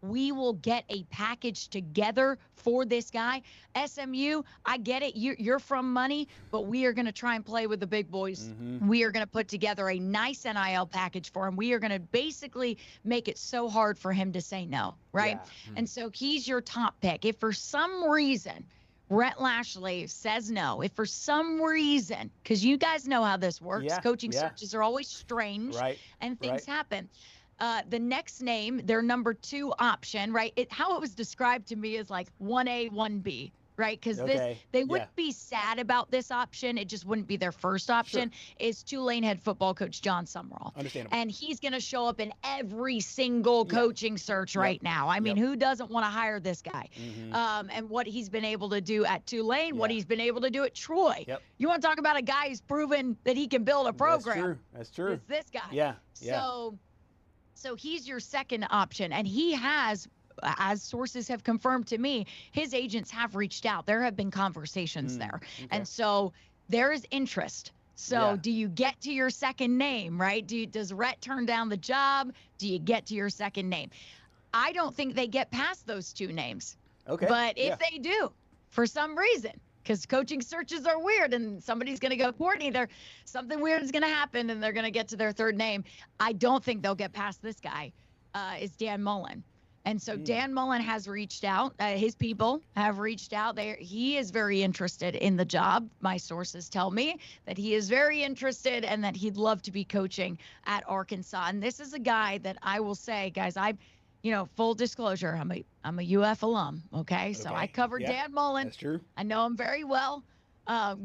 we will get a package together for this guy. SMU, I get it. You're from money, but we are going to try and play with the big boys. We are going to put together a nice NIL package for him. We are going to basically make it so hard for him to say no, right? And so he's your top pick. If for some reason Brett Lashley says no, if for some reason, because you guys know how this works, coaching searches are always strange and things happen. The next name, their number 2 option, right? How it was described to me is like 1A, 1B, right? Because they wouldn't be sad about this option. It just wouldn't be their first option. Is Tulane head football coach John Sumrall. Understandable. And he's going to show up in every single coaching search right now. I mean, who doesn't want to hire this guy? And what he's been able to do at Tulane, what he's been able to do at Troy. You want to talk about a guy who's proven that he can build a program. That's true. It's this guy. So he's your second option, and he has, as sources have confirmed to me, his agents have reached out. There have been conversations there. And so there is interest. So do you get to your second name, right? Does Rhett turn down the job? Do you get to your second name? I don't think they get past those 2 names. But if they do, for some reason, because coaching searches are weird and somebody's going to go coordinator, something weird is going to happen and they're going to get to their third name. I don't think they'll get past this guy, is Dan Mullen. And so Dan Mullen has reached out. His people have reached out. He is very interested in the job. My sources tell me that he is very interested and that he'd love to be coaching at Arkansas. And this is a guy that I will say, guys, full disclosure, I'm a UF alum, okay? So I covered Dan Mullen. That's true. I know him very well.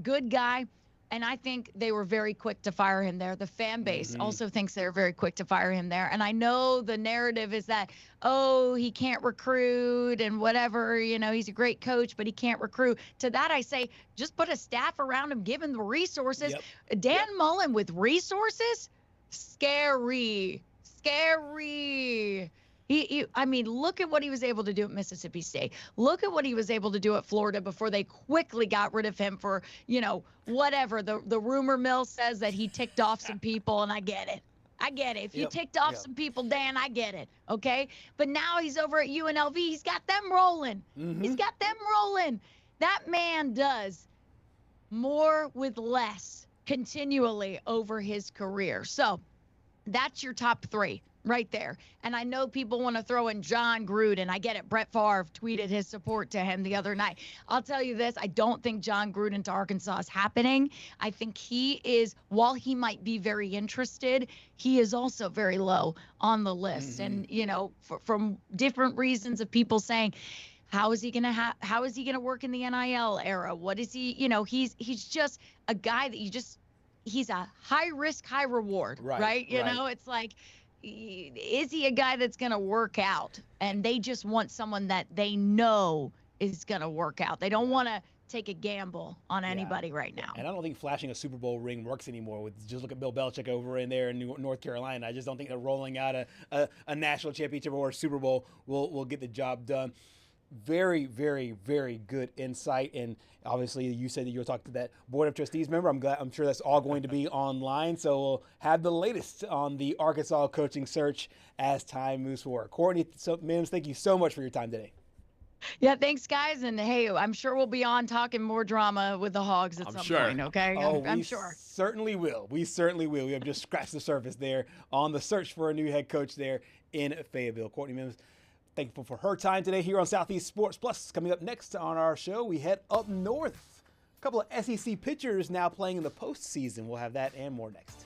Good guy. And I think they were very quick to fire him there. The fan base also thinks they're very quick to fire him there. And I know the narrative is that, he can't recruit and whatever, he's a great coach, but he can't recruit. To that I say, just put a staff around him, give him the resources. Dan Mullen with resources? Scary. Look at what he was able to do at Mississippi State. Look at what he was able to do at Florida before they quickly got rid of him for, whatever. The rumor mill says that he ticked off some people, and I get it. If you ticked off some people, Dan, I get it, okay? But now he's over at UNLV. He's got them rolling. That man does more with less continually over his career. So that's your top 3. Right there. And I know people want to throw in John Gruden. I get it. Brett Favre tweeted his support to him the other night. I'll tell you this. I don't think John Gruden to Arkansas is happening. I think he is, while he might be very interested, he is also very low on the list. And, from different reasons of people saying, how is he going to work in the NIL era? What is he, he's just a guy that he's a high risk, high reward, right? It's like, is he a guy that's going to work out? And they just want someone that they know is going to work out. They don't want to take a gamble on anybody right now. And I don't think flashing a Super Bowl ring works anymore. Just look at Bill Belichick over in there in North Carolina. I just don't think that rolling out a national championship or a Super Bowl will get the job done. Very, very, very good insight. And obviously, you said that you were talking to that Board of Trustees member. I'm sure that's all going to be online. So we'll have the latest on the Arkansas coaching search as time moves forward. Courtney, Mims, thank you so much for your time today. Yeah, thanks, guys. And hey, I'm sure we'll be on talking more drama with the Hogs at some point, okay? I'm sure. Certainly will. We certainly will. We have just scratched the surface there on the search for a new head coach there in Fayetteville. Courtney Mims, thankful for her time today here on Southeast Sports Plus. Coming up next on our show, we head up north. A couple of SEC pitchers now playing in the postseason. We'll have that and more next.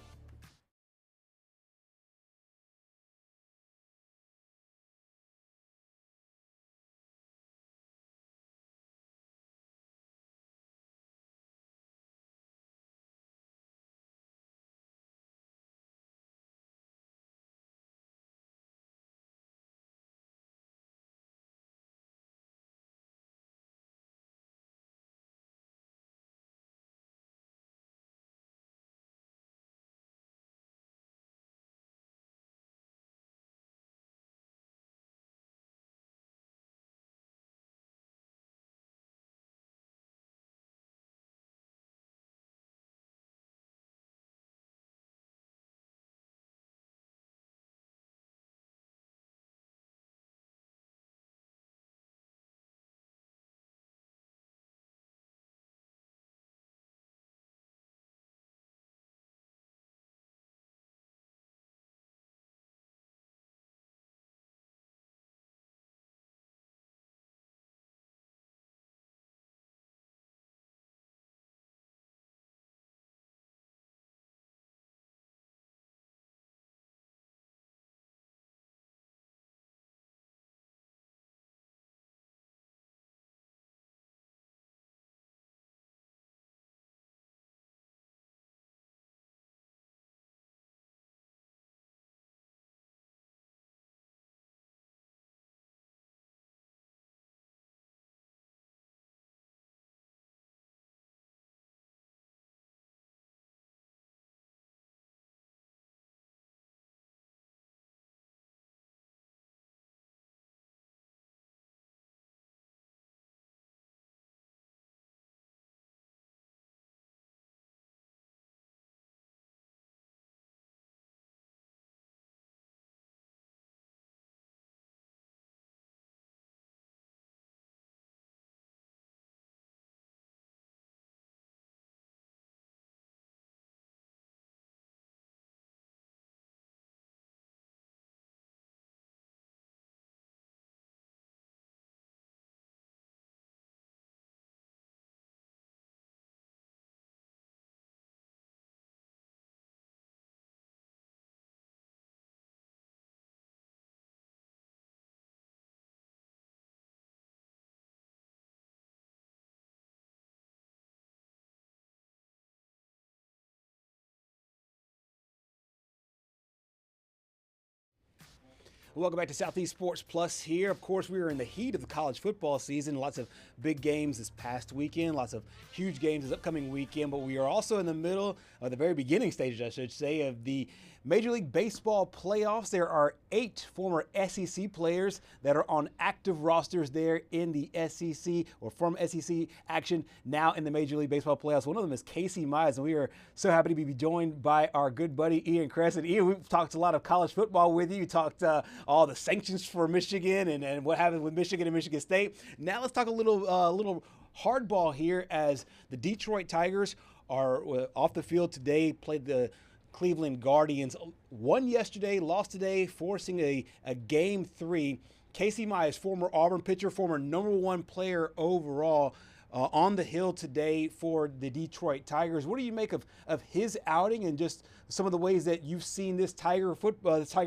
Welcome back to Southeast Sports Plus here. Of course, we are in the heat of the college football season. Lots of big games this past weekend, lots of huge games this upcoming weekend, but we are also in the middle of the very beginning stages, I should say, of the Major League Baseball playoffs. There are 8 former SEC players that are on active rosters there in the SEC, or from SEC action now in the Major League Baseball playoffs. One of them is Casey Mize, and we are so happy to be joined by our good buddy Ian Crescent. Ian, we've talked a lot of college football with you. You talked all the sanctions for Michigan and what happened with Michigan and Michigan State. Now let's talk a little hardball here, as the Detroit Tigers are off the field today, played the Cleveland Guardians. Won yesterday, lost today, forcing a Game 3. Casey Mize, former Auburn pitcher, former #1 player overall, on the hill today for the Detroit Tigers. What do you make of his outing and just some of the ways that you've seen this Tiger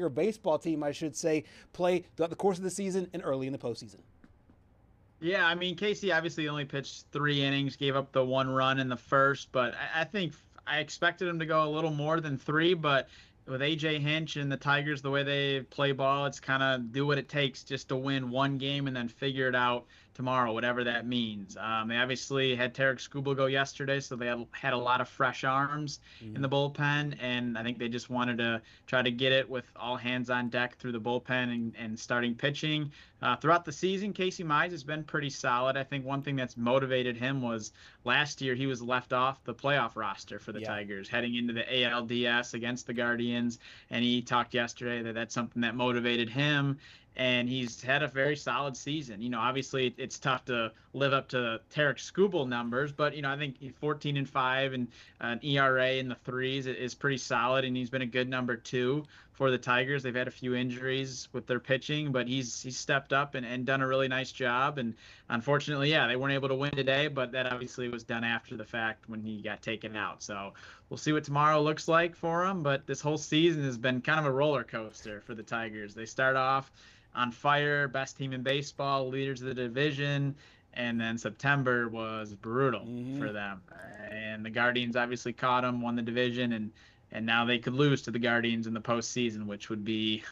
baseball team, I should say, play throughout the course of the season and early in the postseason? Yeah, I mean, Casey obviously only pitched 3 innings, gave up the 1 run in the first, but I think I expected him to go a little more than 3, but with A.J. Hinch and the Tigers, the way they play ball, it's kind of do what it takes just to win 1 game and then figure it out tomorrow, whatever that means. They obviously had Tarek Skubal go yesterday, so they had a lot of fresh arms in the bullpen, and I think they just wanted to try to get it with all hands on deck through the bullpen and starting pitching. Throughout the season, Casey Mize has been pretty solid. I think one thing that's motivated him was last year he was left off the playoff roster for the Tigers heading into the ALDS against the Guardians, and he talked yesterday that that's something that motivated him. And he's had a very solid season. You know, obviously it's tough to live up to Tarek Skubal numbers, but, you know, I think 14-5 and an ERA in the 3s is pretty solid, and he's been a good number 2 for the Tigers. They've had a few injuries with their pitching, but he's stepped up and done a really nice job. And unfortunately, they weren't able to win today, but that obviously was done after the fact when he got taken out. So we'll see what tomorrow looks like for him, but this whole season has been kind of a roller coaster for the Tigers. They start off on fire, best team in baseball, leaders of the division, and then September was brutal for them. And the Guardians obviously caught them, won the division, and now they could lose to the Guardians in the postseason, which would be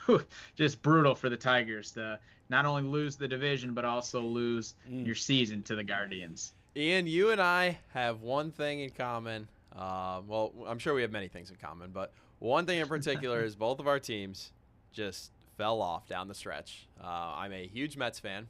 just brutal for the Tigers to not only lose the division but also lose your season to the Guardians. Ian, you and I have one thing in common. Well, I'm sure we have many things in common, but one thing in particular is both of our teams just fell off down the stretch. I'm a huge Mets fan,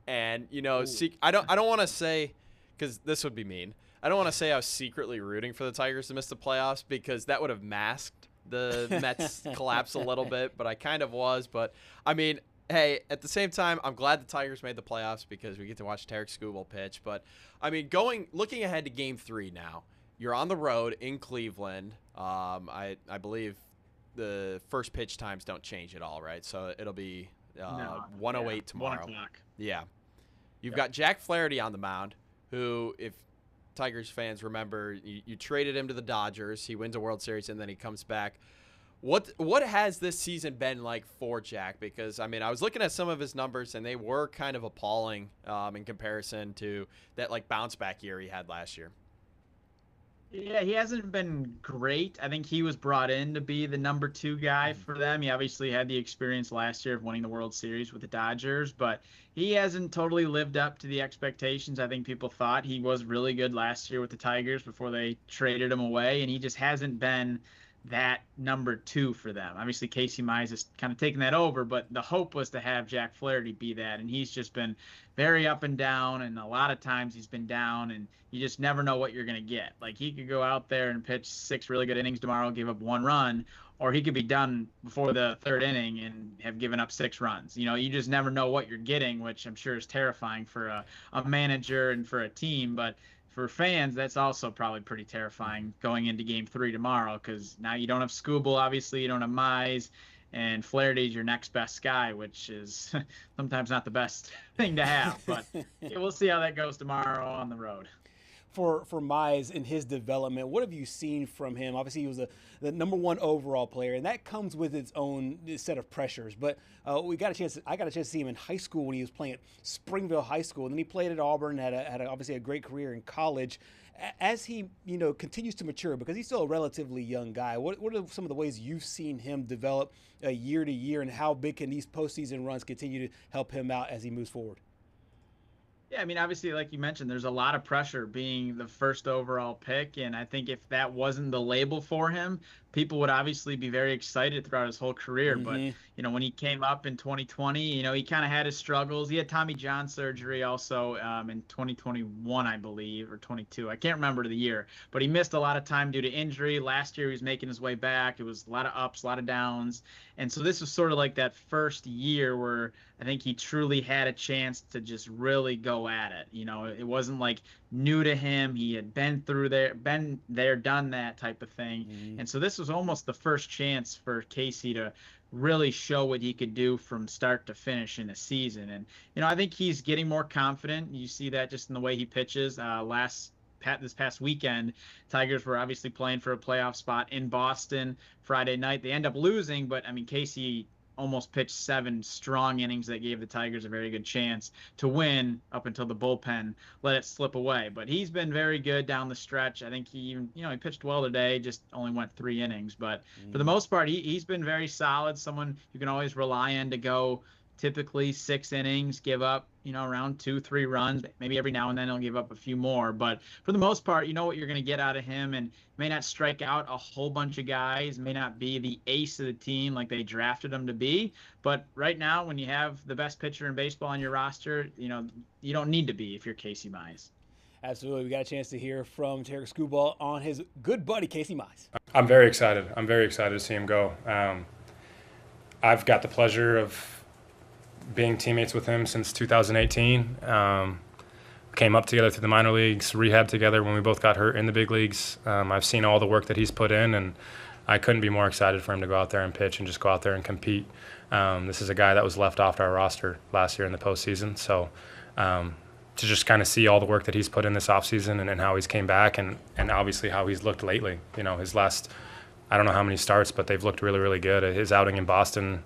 and I don't want to say, because this would be mean, I don't want to say I was secretly rooting for the Tigers to miss the playoffs, because that would have masked the Mets collapse a little bit, but I kind of was. But I mean, hey, at the same time, I'm glad the Tigers made the playoffs because we get to watch Tarek Skubal pitch. But I mean, looking ahead to Game 3 now, you're on the road in Cleveland. I believe the first pitch times don't change at all, right? So it'll be 1:08 tomorrow. 1 o'clock. Yeah. You've got Jack Flaherty on the mound, who, if Tigers fans remember, you traded him to the Dodgers. He wins a World Series, and then he comes back. What has this season been like for Jack? Because, I mean, I was looking at some of his numbers, and they were kind of appalling in comparison to that, like, bounce-back year he had last year. Yeah, he hasn't been great. I think he was brought in to be the number 2 guy for them. He obviously had the experience last year of winning the World Series with the Dodgers, but he hasn't totally lived up to the expectations I think people thought. He was really good last year with the Tigers before they traded him away, and he just hasn't been that number 2 for them. Obviously, Casey Mize has kind of taken that over, but the hope was to have Jack Flaherty be that, and he's just been very up and down, and a lot of times he's been down, and you just never know what you're going to get. Like, he could go out there and pitch 6 really good innings tomorrow, give up 1 run, or he could be done before the 3rd inning and have given up 6 runs. You know, you just never know what you're getting, which I'm sure is terrifying for a manager and for a team, but for fans, that's also probably pretty terrifying going into Game 3 tomorrow, because now you don't have Skubal, obviously, you don't have Mize, and Flaherty's your next best guy, which is sometimes not the best thing to have. But we'll see how that goes tomorrow on the road. For Mize in his development, what have you seen from him? Obviously, he was the number 1 overall player, and that comes with its own set of pressures. But I got a chance to see him in high school when he was playing at Springville High School, and then he played at Auburn, had obviously a great career in college. As he, continues to mature, because he's still a relatively young guy, what are some of the ways you've seen him develop year to year, and how big can these postseason runs continue to help him out as he moves forward? Yeah, I mean, obviously, like you mentioned, there's a lot of pressure being the first overall pick. And I think if that wasn't the label for him, people would obviously be very excited throughout his whole career. But, when he came up in 2020, he kind of had his struggles. He had Tommy John surgery also in 2021, I believe, or 22. I can't remember the year. But he missed a lot of time due to injury. Last year, he was making his way back. It was a lot of ups, a lot of downs. And so this was sort of like that first year where I think he truly had a chance to just really go at it. It wasn't like new to him. He had been there, done that type of thing. And so this was almost the first chance for Casey to really show what he could do from start to finish in a season. And, I think he's getting more confident. You see that just in the way he pitches. This past weekend, Tigers were obviously playing for a playoff spot in Boston Friday night. They end up losing, but I mean, Casey almost pitched 7 strong innings that gave the Tigers a very good chance to win up until the bullpen let it slip away. But he's been very good down the stretch. I think he even, he pitched well today, just only went 3 innings. But for the most part, he's been very solid, someone you can always rely on to go typically 6 innings, give up, around 2-3 runs. Maybe every now and then he'll give up a few more. But for the most part, you know what you're going to get out of him, and may not strike out a whole bunch of guys, may not be the ace of the team like they drafted him to be. But right now, when you have the best pitcher in baseball on your roster, you don't need to be if you're Casey Mize. Absolutely. We got a chance to hear from Tarek Skubal on his good buddy, Casey Mize. I'm very excited. I'm very excited to see him go. I've got the pleasure of being teammates with him since 2018. Came up together through the minor leagues, rehab together when we both got hurt in the big leagues. I've seen all the work that he's put in, and I couldn't be more excited for him to go out there and pitch and just go out there and compete. This is a guy that was left off our roster last year in the postseason. So to just kind of see all the work that he's put in this offseason and how he's came back and obviously how he's looked lately. His last, I don't know how many starts, but they've looked really, really good. His outing in Boston,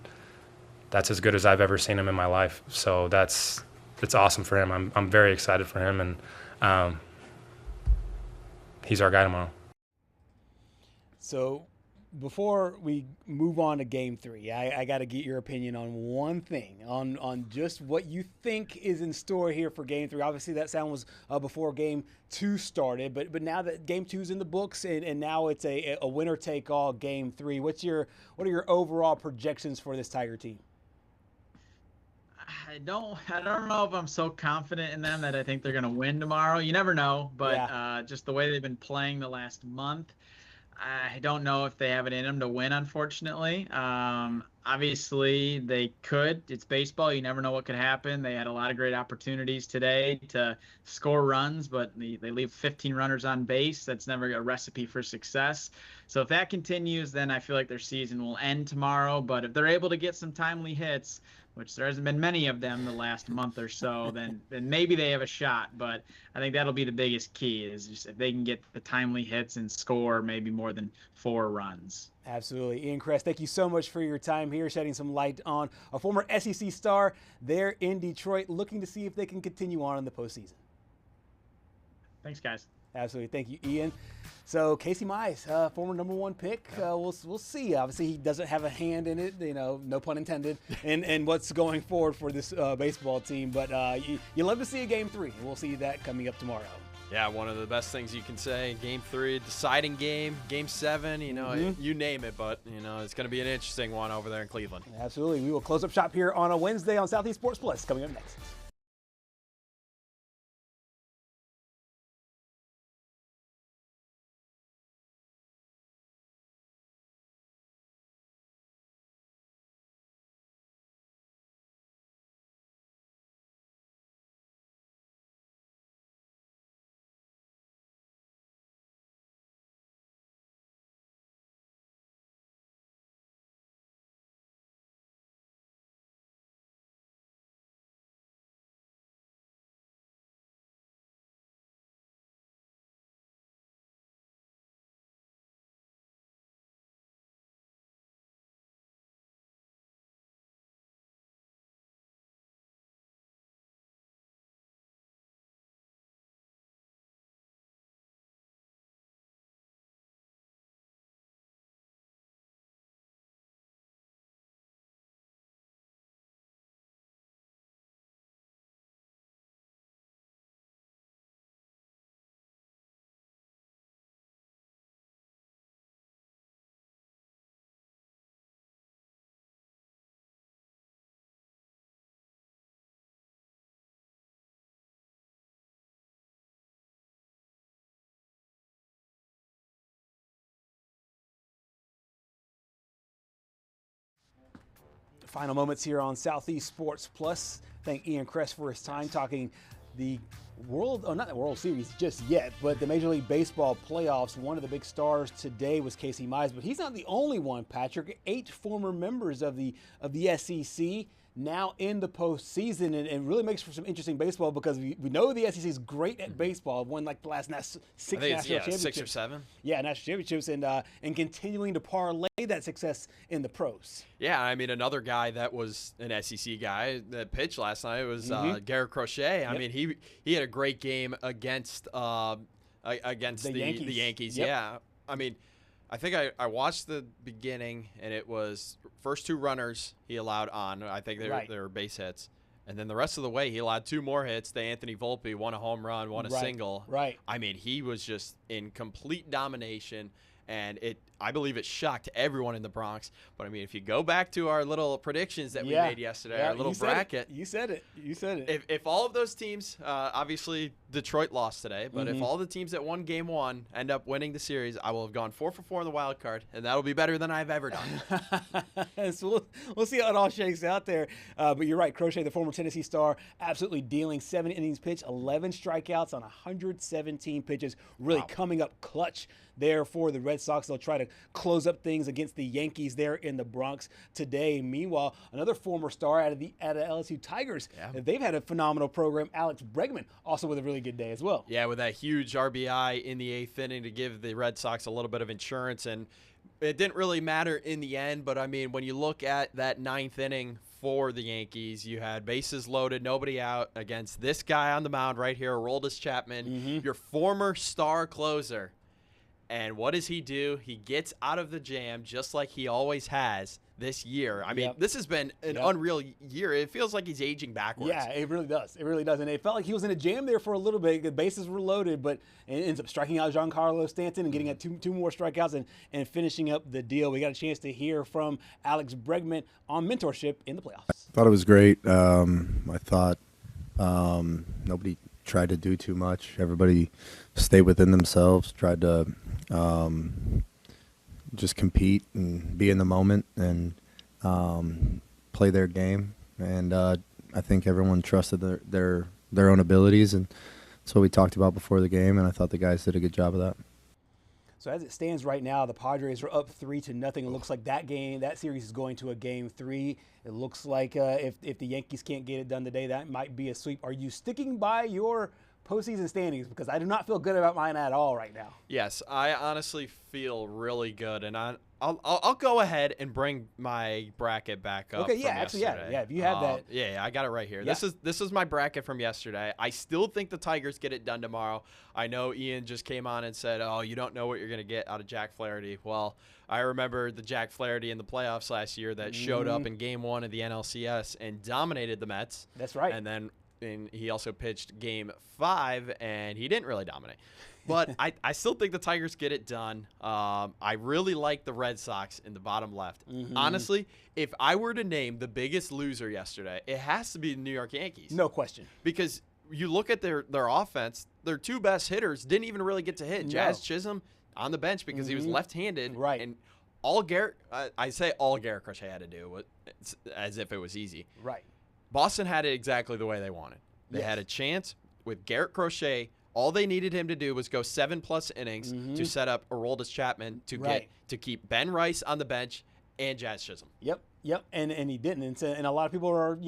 that's as good as I've ever seen him in my life. So it's awesome for him. I'm very excited for him, and he's our guy tomorrow. So before we move on to Game 3, I got to get your opinion on one thing, on just what you think is in store here for Game 3. Obviously, that sound was before Game 2 started, but now that Game 2 is in the books and now it's a winner-take-all Game 3, what are your overall projections for this Tiger team? I don't know if I'm so confident in them that I think they're going to win tomorrow. You never know, but just the way they've been playing the last month, I don't know if they have it in them to win, unfortunately. Obviously, they could. It's baseball. You never know what could happen. They had a lot of great opportunities today to score runs, but they leave 15 runners on base. That's never a recipe for success. So if that continues, then I feel like their season will end tomorrow. But if they're able to get some timely hits, which there hasn't been many of them the last month or so, then maybe they have a shot. But I think that'll be the biggest key, is just if they can get the timely hits and score maybe more than 4 runs. Absolutely. Ian Kress, thank you so much for your time here, shedding some light on a former SEC star there in Detroit, looking to see if they can continue on in the postseason. Thanks, guys. Absolutely. Thank you, Ian. So Casey Mize, former #1 pick. We'll see. Obviously, he doesn't have a hand in it, no pun intended, and what's going forward for this baseball team. But you love to see a Game 3, and we'll see that coming up tomorrow. Yeah, one of the best things you can say. Game 3, deciding game, Game 7, you name it. But, it's going to be an interesting one over there in Cleveland. Absolutely. We will close up shop here on a Wednesday on Southeast Sports Plus, coming up next. Final moments here on Southeast Sports Plus. Thank Ian Kress for his time talking the not the World Series just yet, but the Major League Baseball playoffs. One of the big stars today was Casey Mize, but he's not the only one, Patrick. 8 former members of the SEC now in the postseason, and really makes for some interesting baseball because we know the SEC is great at baseball. Won like the last 6 national championships. 6 or 7. Yeah, national championships, and continuing to parlay that success in the pros. Yeah, I mean, another guy that was an SEC guy that pitched last night was Gerhard Crochet. I mean, he had a great game against the Yankees. Yep. Yeah, I mean, I think I watched the beginning, and it was first 2 runners he allowed on. I think they were base hits. And then the rest of the way, he allowed 2 more hits to Anthony Volpe, 1 a home run, 1 a single. Right. I mean, he was just in complete domination, and I believe it shocked everyone in the Bronx. But, I mean, if you go back to our little predictions that we made yesterday, our little bracket. You said it. If all of those teams, obviously Detroit lost today, but if all the teams that won Game 1 end up winning the series, I will have gone 4 for 4 in the wild card, and that'll be better than I've ever done. So we'll see how it all shakes out there. But you're right, Crochet, the former Tennessee star, absolutely dealing. 7 innings pitched, 11 strikeouts on 117 pitches, really coming up clutch there for the Red Sox. They'll try to close up things against the Yankees there in the Bronx today. Meanwhile, another former star out of LSU Tigers, they've had a phenomenal program. Alex Bregman also with a really good day as well. Yeah, with that huge RBI in the 8th inning to give the Red Sox a little bit of insurance, and it didn't really matter in the end. But I mean, when you look at that 9th inning for the Yankees, you had bases loaded, nobody out against this guy on the mound right here, Aroldis Chapman, your former star closer. And what does he do? He gets out of the jam just like he always has this year. I mean, this has been an unreal year. It feels like he's aging backwards. Yeah, it really does. It really does. And it felt like he was in a jam there for a little bit. The bases were loaded, but it ends up striking out Giancarlo Stanton and getting at two more strikeouts and finishing up the deal. We got a chance to hear from Alex Bregman on mentorship in the playoffs. I thought it was great. I thought nobody tried to do too much. Everybody stayed within themselves, tried to just compete and be in the moment and play their game. And I think everyone trusted their own abilities, and that's what we talked about before the game, and I thought the guys did a good job of that. So as it stands right now, the Padres are up 3-0. It looks like that series is going to a Game 3. It looks like if the Yankees can't get it done today, that might be a sweep. Are you sticking by your postseason standings? Because I do not feel good about mine at all right now. Yes, I honestly feel really good, and I'll go ahead and bring my bracket back up. Okay, yeah, from actually, yesterday. yeah. If you have that, yeah, I got it right here. Yeah. This is my bracket from yesterday. I still think the Tigers get it done tomorrow. I know Ian just came on and said, "Oh, you don't know what you're going to get out of Jack Flaherty." Well, I remember the Jack Flaherty in the playoffs last year that showed up in Game 1 of the NLCS and dominated the Mets. That's right. And then he also pitched Game 5, and he didn't really dominate. But I still think the Tigers get it done. I really like the Red Sox in the bottom left. Honestly, if I were to name the biggest loser yesterday, it has to be the New York Yankees. No question. Because you look at their offense, their 2 best hitters didn't even really get to hit. No. Jazz Chisholm on the bench because he was left-handed. Right. And all Gerhard Crochet had to do was as if it was easy. Right. Boston had it exactly the way they wanted. They had a chance with Gerhard Crochet. All they needed him to do was go 7+ innings to set up Aroldis Chapman to keep Ben Rice on the bench and Jazz Chisholm. Yep. And he didn't. And a lot of people are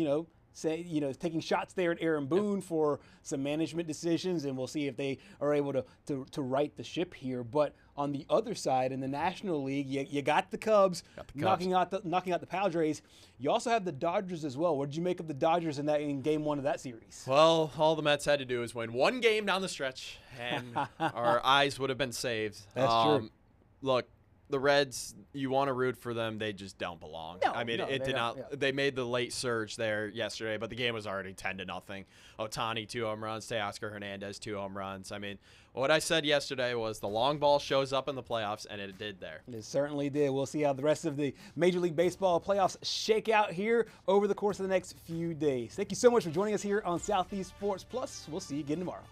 taking shots there at Aaron Boone for some management decisions, and we'll see if they are able to right the ship here. But on the other side, in the National League, you got the Cubs, knocking out the Padres. You also have the Dodgers as well. What did you make of the Dodgers in Game 1 of that series? Well, all the Mets had to do is win one game down the stretch, and our eyes would have been saved. That's true. Look, the Reds, you want to root for them. They just don't belong. It did not. Yeah. They made the late surge there yesterday, but the game was already 10-0. Ohtani 2 home runs. Teoscar Hernandez 2 home runs. I mean, what I said yesterday was the long ball shows up in the playoffs, and it did there. It certainly did. We'll see how the rest of the Major League Baseball playoffs shake out here over the course of the next few days. Thank you so much for joining us here on Southeast Sports Plus. We'll see you again tomorrow.